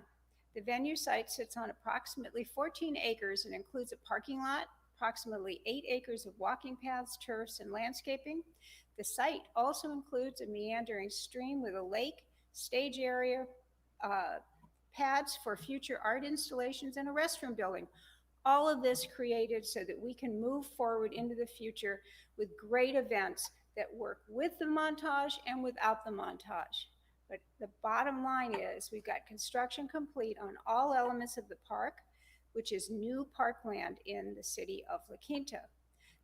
The venue site sits on approximately 14 acres and includes a parking lot, approximately 8 acres of walking paths, turfs, and landscaping. The site also includes a meandering stream with a lake, stage area, pads for future art installations, and a restroom building. All of this created so that we can move forward into the future with great events that work with the montage and without the montage. But the bottom line is we've got construction complete on all elements of the park. which is new parkland in the city of La Quinta.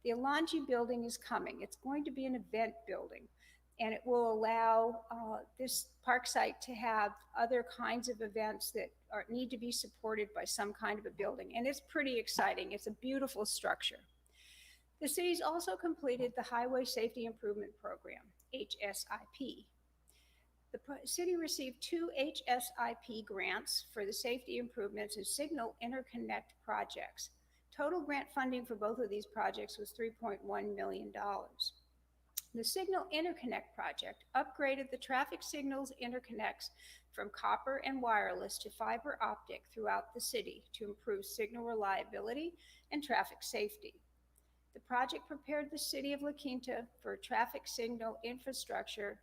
The Alonji building is coming. It's going to be an event building, and it will allow this park site to have other kinds of events that need to be supported by some kind of a building. And it's pretty exciting. It's a beautiful structure. The city's also completed the Highway Safety Improvement Program, HSIP. The city received 2 HSIP grants for the safety improvements and signal interconnect projects. Total grant funding for both of these projects was $3.1 million. The Signal Interconnect project upgraded the traffic signals interconnects from copper and wireless to fiber optic throughout the city to improve signal reliability and traffic safety. The project prepared the city of La Quinta for traffic signal infrastructure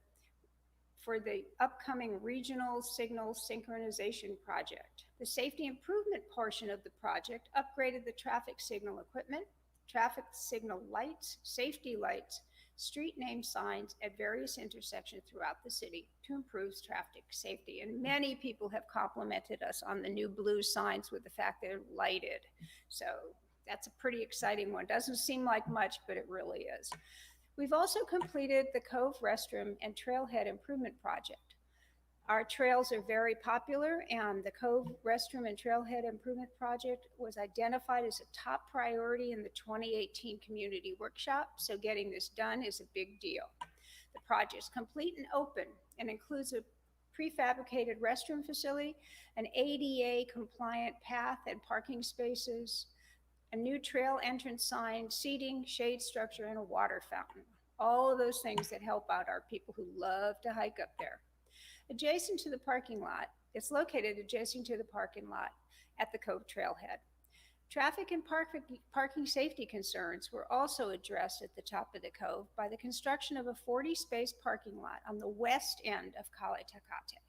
for the upcoming regional signal synchronization project. The safety improvement portion of the project upgraded the traffic signal equipment, traffic signal lights, safety lights, street name signs at various intersections throughout the city to improve traffic safety. And many people have complimented us on the new blue signs with the fact they're lighted. So that's a pretty exciting one. Doesn't seem like much, but it really is. We've also completed the Cove Restroom and Trailhead Improvement Project. Our trails are very popular, and the Cove Restroom and Trailhead Improvement Project was identified as a top priority in the 2018 community workshop, so getting this done is a big deal. The project is complete and open and includes a prefabricated restroom facility, an ADA compliant path and parking spaces, a new trail entrance sign, seating, shade structure, and a water fountain. All of those things that help out our people who love to hike up there. Adjacent to the parking lot, it's located adjacent to the parking lot at the Cove Trailhead. Traffic and parking safety concerns were also addressed at the top of the cove by the construction of a 40-space parking lot on the west end of Calle Tecate.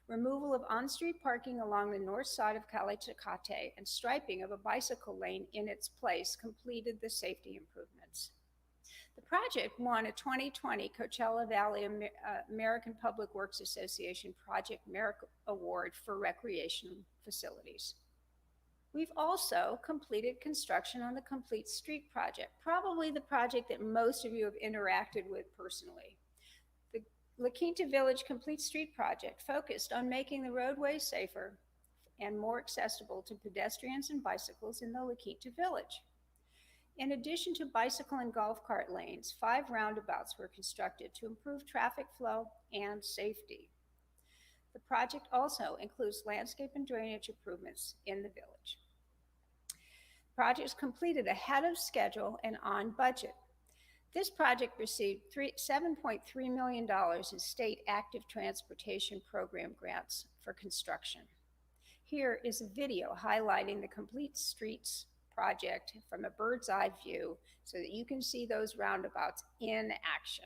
Removal of on-street parking along the north side of Calle Tecate and striping of a bicycle lane in its place completed the safety improvements. The project won a 2020 Coachella Valley American Public Works Association Project Merit Award for recreation facilities. We've also completed construction on the Complete Street project, probably the project that most of you have interacted with personally. The La Quinta Village Complete Street project focused on making the roadways safer and more accessible to pedestrians and bicycles in the La Quinta Village. In addition to bicycle and golf cart lanes, 5 roundabouts were constructed to improve traffic flow and safety. The project also includes landscape and drainage improvements in the village. The project is completed ahead of schedule and on budget. This project received $7.3 million in state active transportation program grants for construction. Here is a video highlighting the Complete Streets project from a bird's eye view so that you can see those roundabouts in action.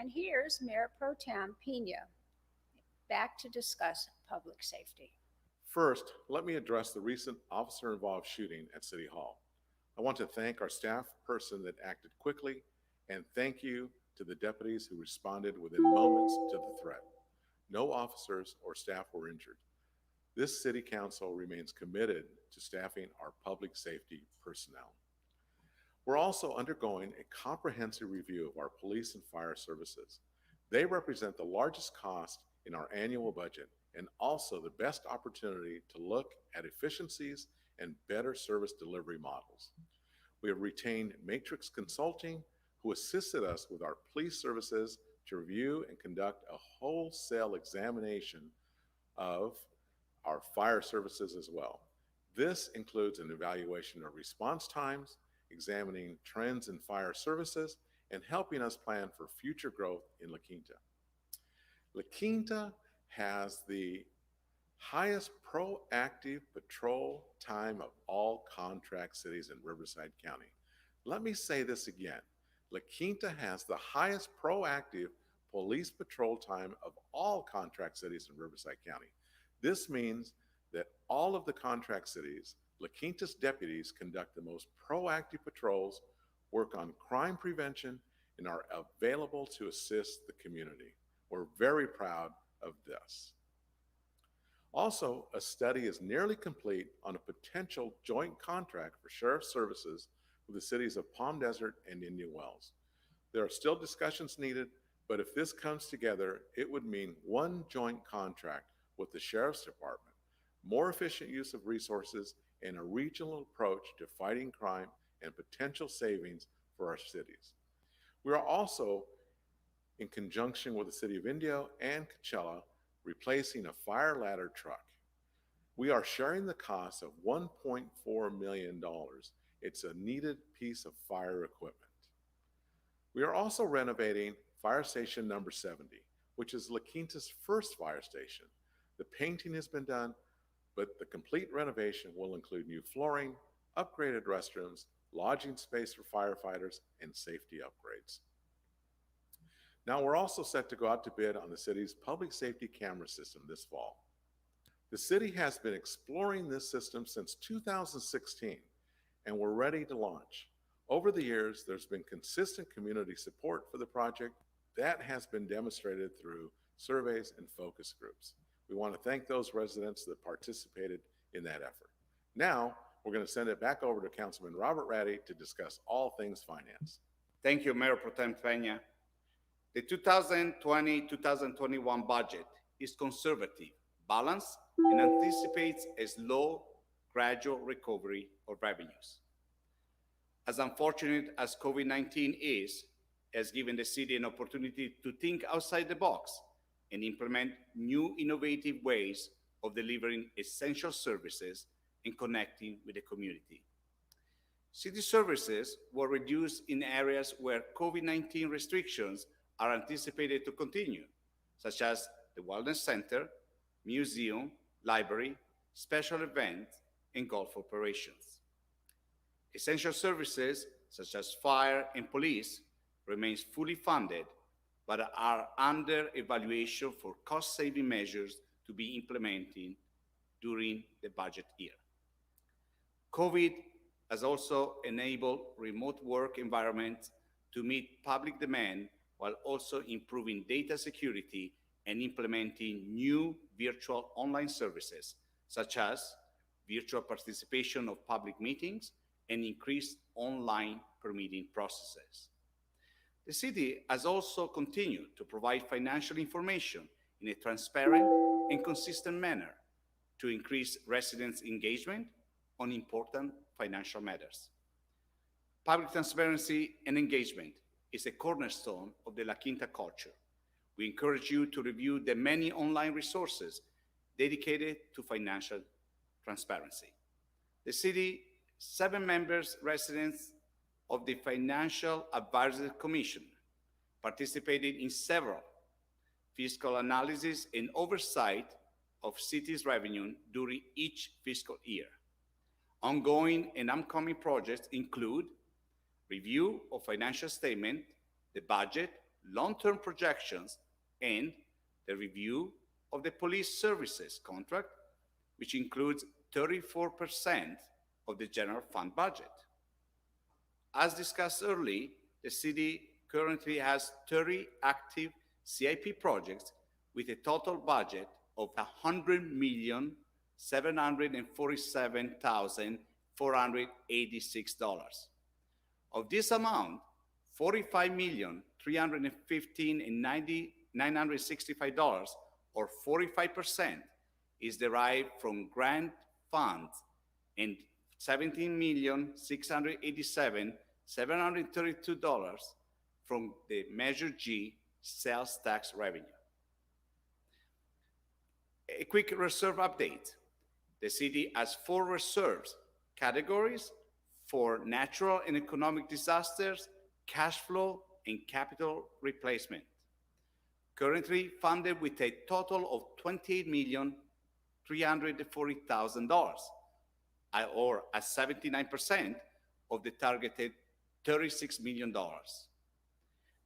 And here's Mayor Pro Tem Pena back to discuss public safety. First, let me address the recent officer-involved shooting at City Hall. I want to thank our staff person that acted quickly, and thank you to the deputies who responded within moments to the threat. No officers or staff were injured. This City Council remains committed to staffing our public safety personnel. We're also undergoing a comprehensive review of our police and fire services. They represent the largest cost in our annual budget and also the best opportunity to look at efficiencies and better service delivery models. We have retained Matrix Consulting, who assisted us with our police services to review and conduct a wholesale examination of our fire services as well. This includes an evaluation of response times, examining trends in fire services, and helping us plan for future growth in La Quinta. La Quinta has the highest proactive patrol time of all contract cities in Riverside County. Let me say this again. La Quinta has the highest proactive police patrol time of all contract cities in Riverside County. This means that all of the contract cities, La Quinta's deputies conduct the most proactive patrols, work on crime prevention, and are available to assist the community. We're very proud of this. Also, a study is nearly complete on a potential joint contract for sheriff's services with the cities of Palm Desert and Indian Wells. There are still discussions needed, but if this comes together, it would mean one joint contract with the Sheriff's Department, more efficient use of resources, and a regional approach to fighting crime and potential savings for our cities. We are also, in conjunction with the City of Indio and Coachella, replacing a fire ladder truck. We are sharing the cost of $1.4 million. It's a needed piece of fire equipment. We are also renovating Fire Station number 70, which is La Quinta's first fire station. The painting has been done, but the complete renovation will include new flooring, upgraded restrooms, lodging space for firefighters, and safety upgrades. Now, we're also set to go out to bid on the city's public safety camera system this fall. The city has been exploring this system since 2016, and we're ready to launch. Over the years, there's been consistent community support for the project that has been demonstrated through surveys and focus groups. We want to thank those residents that participated in that effort. Now, we're going to send it back over to Councilman Robert Ratty to discuss all things finance. Thank you, Mayor Pro Tem Peña. The 2020-2021 budget is conservative, balanced, and anticipates a slow, gradual recovery of revenues. As unfortunate as COVID-19 is, it has given the city an opportunity to think outside the box and implement new innovative ways of delivering essential services and connecting with the community. City services were reduced in areas where COVID-19 restrictions are anticipated to continue, such as the Wellness Center, museum, library, special events, and golf operations. Essential services, such as fire and police, remains fully funded, but are under evaluation for cost-saving measures to be implemented during the budget year. COVID has also enabled remote work environments to meet public demand while also improving data security and implementing new virtual online services, such as virtual participation of public meetings and increased online permitting processes. The city has also continued to provide financial information in a transparent and consistent manner to increase residents' engagement on important financial matters. Public transparency and engagement is a cornerstone of the La Quinta culture. We encourage you to review the many online resources dedicated to financial transparency. The city, 7 members, residents of the Financial Advisory Commission, participated in several fiscal analysis and oversight of city's revenue during each fiscal year. Ongoing and upcoming projects include review of financial statement, the budget, long-term projections, and the review of the police services contract, which includes 34% of the general fund budget. As discussed earlier, the city currently has 30 active CIP projects with a total budget of $100,747,486. Of this amount, $45,315,965, or 45%, is derived from grant funds, and $17,687,732 from the Measure G sales tax revenue. A quick reserve update. The city has 4 reserves categories for natural and economic disasters, cash flow, and capital replacement. Currently funded with a total of $28,340,000, or at 79% of the targeted $36 million.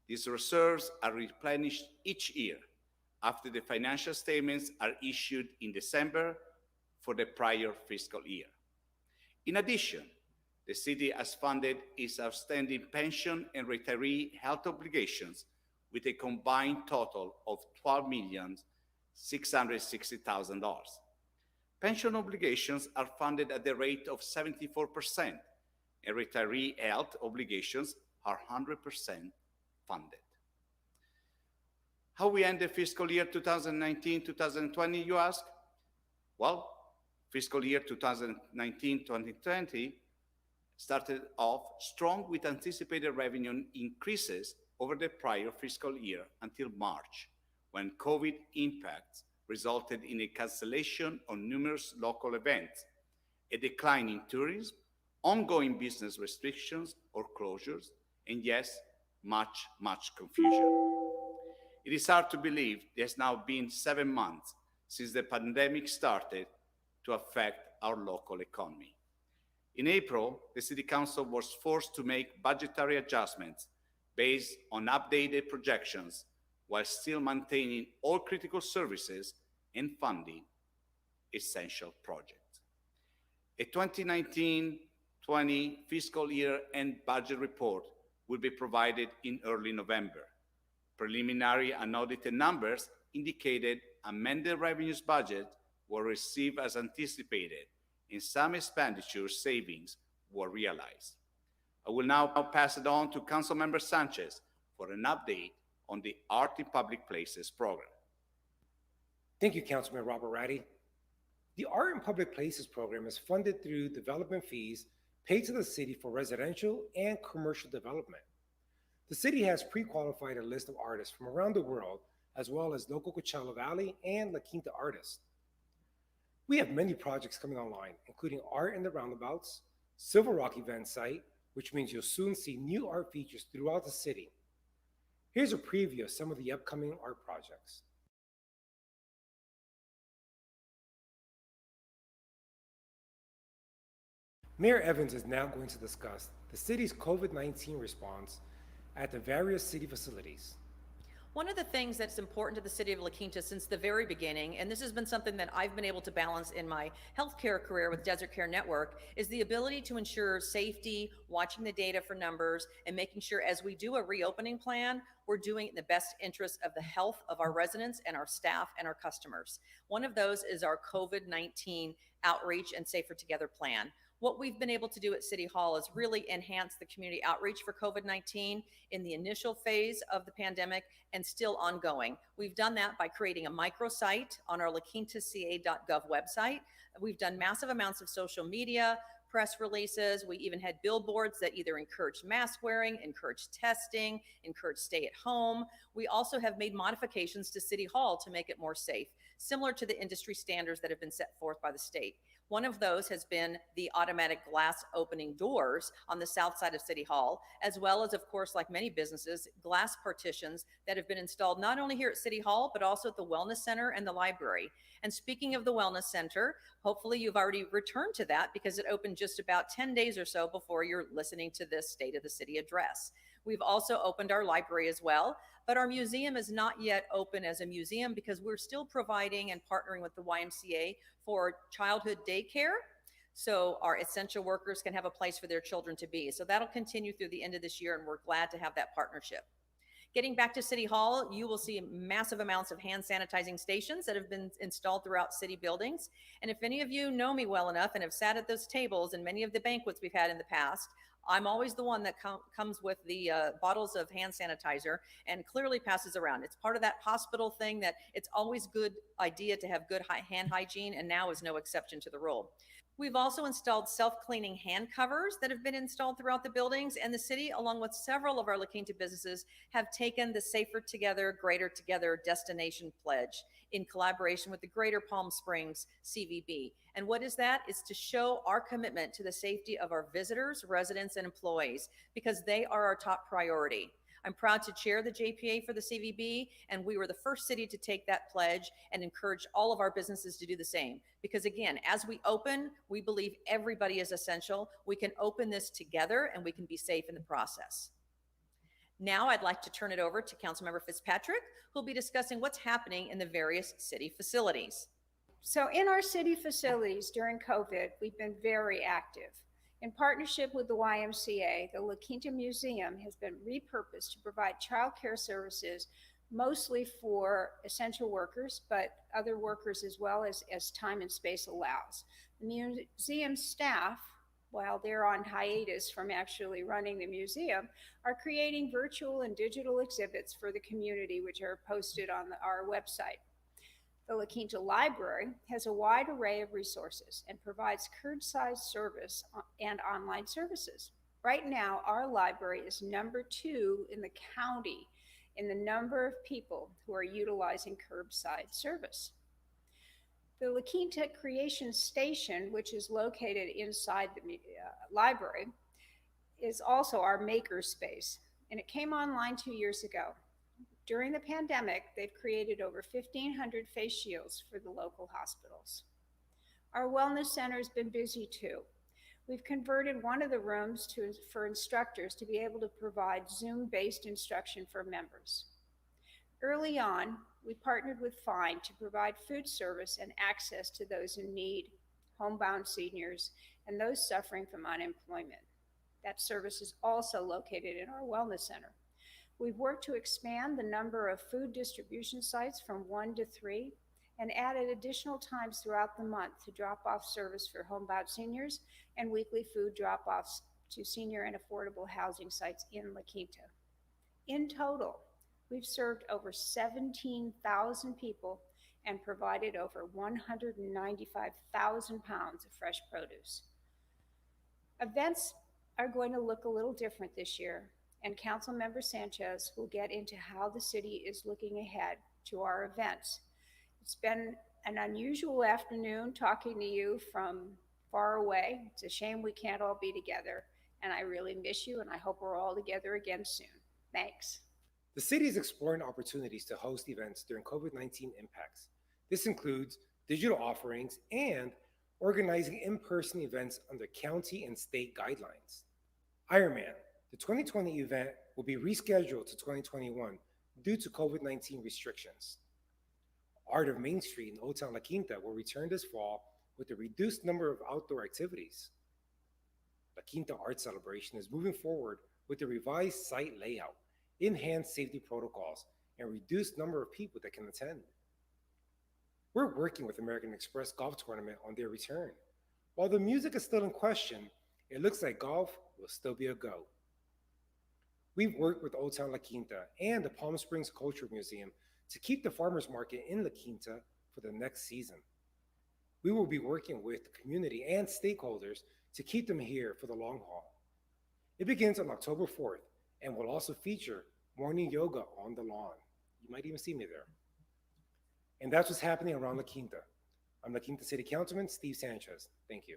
These reserves are replenished each year after the financial statements are issued in December for the prior fiscal year. In addition, the city has funded its outstanding pension and retiree health obligations with a combined total of $12,660,000. Pension obligations are funded at the rate of 74%, and retiree health obligations are 100% funded. How we end the fiscal year 2019-2020, you ask? Well, fiscal year 2019-2020 started off strong with anticipated revenue increases over the prior fiscal year until March, when COVID impacts resulted in a cancellation of numerous local events, a decline in tourism, ongoing business restrictions or closures, and yes, much confusion. It is hard to believe it has now been 7 months since the pandemic started to affect our local economy. In April, the City Council was forced to make budgetary adjustments based on updated projections while still maintaining all critical services and funding essential projects. A 2019-20 fiscal year end budget report will be provided in early November. Preliminary unaudited numbers indicated amended revenues budget were received as anticipated, and some expenditure savings were realized. I will now pass it on to Councilmember Sanchez for an update on the Art in Public Places program. Thank you, Councilman Robert Ratty. The Art in Public Places program is funded through development fees paid to the city for residential and commercial development. The city has pre-qualified a list of artists from around the world, as well as local Coachella Valley and La Quinta artists. We have many projects coming online, including art in the roundabouts, Silver Rock event site, which means you'll soon see new art features throughout the city. Here's a preview of some of the upcoming art projects. Mayor Evans is now going to discuss the city's COVID-19 response at the various city facilities. One of the things that's important to the city of La Quinta since the very beginning, and this has been something that I've been able to balance in my healthcare career with Desert Care Network, is the ability to ensure safety, watching the data for numbers, and making sure as we do a reopening plan, we're doing it in the best interest of the health of our residents and our staff and our customers. One of those is our COVID-19 outreach and Safer Together plan. What we've been able to do at City Hall is really enhance the community outreach for COVID-19 in the initial phase of the pandemic and still ongoing. We've done that by creating a microsite on our laquintaca.gov website. We've done massive amounts of social media, press releases. We even had billboards that either encouraged mask wearing, encouraged testing, encouraged stay at home. We also have made modifications to City Hall to make it more safe, similar to the industry standards that have been set forth by the state. One of those has been the automatic glass opening doors on the south side of City Hall, as well as, of course, like many businesses, glass partitions that have been installed not only here at City Hall, but also at the Wellness Center and the library. And speaking of the Wellness Center, hopefully you've already returned to that because it opened just about 10 days or so before you're listening to this State of the City address. We've also opened our library as well, but our museum is not yet open as a museum because we're still providing and partnering with the YMCA for childhood daycare, so our essential workers can have a place for their children to be. So that'll continue through the end of this year, and we're glad to have that partnership. Getting back to City Hall, you will see massive amounts of hand sanitizing stations that have been installed throughout city buildings. And if any of you know me well enough and have sat at those tables in many of the banquets we've had in the past, I'm always the one that comes with the bottles of hand sanitizer and clearly passes around. It's part of that hospital thing that it's always good idea to have good hand hygiene, and now is no exception to the rule. We've also installed self-cleaning hand covers that have been installed throughout the buildings, and the city, along with several of our La Quinta businesses, have taken the Safer Together, Greater Together destination pledge in collaboration with the Greater Palm Springs CVB. And what is that? It's to show our commitment to the safety of our visitors, residents, and employees, because they are our top priority. I'm proud to chair the JPA for the CVB, and we were the first city to take that pledge and encourage all of our businesses to do the same. Because again, as we open, we believe everybody is essential. We can open this together and we can be safe in the process. Now I'd like to turn it over to Councilmember Fitzpatrick, who'll be discussing what's happening in the various city facilities. So in our city facilities during COVID, we've been very active. In partnership with the YMCA, the La Quinta Museum has been repurposed to provide childcare services, mostly for essential workers, but other workers as well as time and space allows. The museum staff, while they're on hiatus from actually running the museum, are creating virtual and digital exhibits for the community, which are posted on our website. The La Quinta Library has a wide array of resources and provides curbside service and online services. Right now, our library is number 2 in the county in the number of people who are utilizing curbside service. The La Quinta Creation Station, which is located inside the library, is also our maker space, and it came online 2 years ago. During the pandemic, they've created over 1,500 face shields for the local hospitals. Our wellness center has been busy too. We've converted one of the rooms for instructors to be able to provide Zoom-based instruction for members. Early on, we partnered with FIND to provide food service and access to those in need, homebound seniors, and those suffering from unemployment. That service is also located in our wellness center. We've worked to expand the number of food distribution sites from 1 to 3 and added additional times throughout the month to drop off service for homebound seniors and weekly food drop-offs to senior and affordable housing sites in La Quinta. In total, we've served over 17,000 people and provided over 195,000 pounds of fresh produce. Events are going to look a little different this year, and Councilmember Sanchez will get into how the city is looking ahead to our events. It's been an unusual afternoon talking to you from far away. It's a shame we can't all be together, and I really miss you, and I hope we're all together again soon. Thanks. The city is exploring opportunities to host events during COVID-19 impacts. This includes digital offerings and organizing in-person events under county and state guidelines. Ironman, the 2020 event, will be rescheduled to 2021 due to COVID-19 restrictions. Art of Main Street in Old Town La Quinta will return this fall with a reduced number of outdoor activities. La Quinta Art Celebration is moving forward with a revised site layout, enhanced safety protocols, and reduced number of people that can attend. We're working with American Express Golf Tournament on their return. While the music is still in question, it looks like golf will still be a go. We've worked with Old Town La Quinta and the Palm Springs Cultural Museum to keep the farmers market in La Quinta for the next season. We will be working with the community and stakeholders to keep them here for the long haul. It begins on October 4th and will also feature morning yoga on the lawn. You might even see me there. And that's what's happening around La Quinta. I'm La Quinta City Councilman Steve Sanchez. Thank you.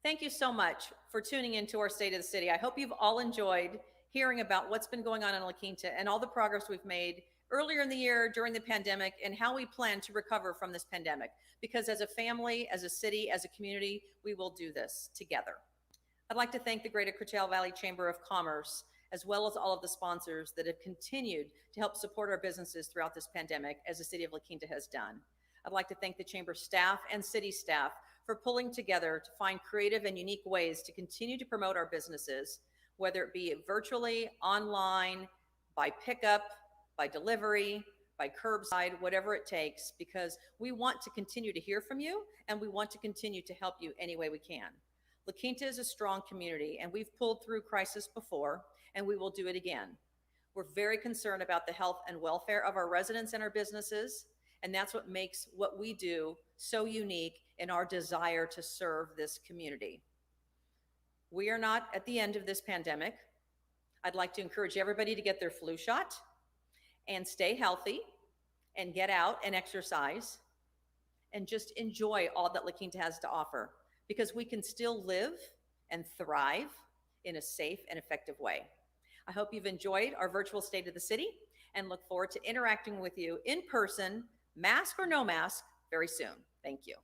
Thank you so much for tuning into our State of the City. I hope you've all enjoyed hearing about what's been going on in La Quinta and all the progress we've made earlier in the year during the pandemic and how we plan to recover from this pandemic. Because as a family, as a city, as a community, we will do this together. I'd like to thank the Greater Coachella Valley Chamber of Commerce, as well as all of the sponsors that have continued to help support our businesses throughout this pandemic, as the City of La Quinta has done. I'd like to thank the Chamber staff and city staff for pulling together to find creative and unique ways to continue to promote our businesses, whether it be virtually, online, by pickup, by delivery, by curbside, whatever it takes, because we want to continue to hear from you and we want to continue to help you any way we can. La Quinta is a strong community and we've pulled through crisis before and we will do it again. We're very concerned about the health and welfare of our residents and our businesses, and that's what makes what we do so unique in our desire to serve this community. We are not at the end of this pandemic. I'd like to encourage everybody to get their flu shot and stay healthy and get out and exercise and just enjoy all that La Quinta has to offer, because we can still live and thrive in a safe and effective way. I hope you've enjoyed our virtual State of the City and look forward to interacting with you in person, mask or no mask, very soon. Thank you.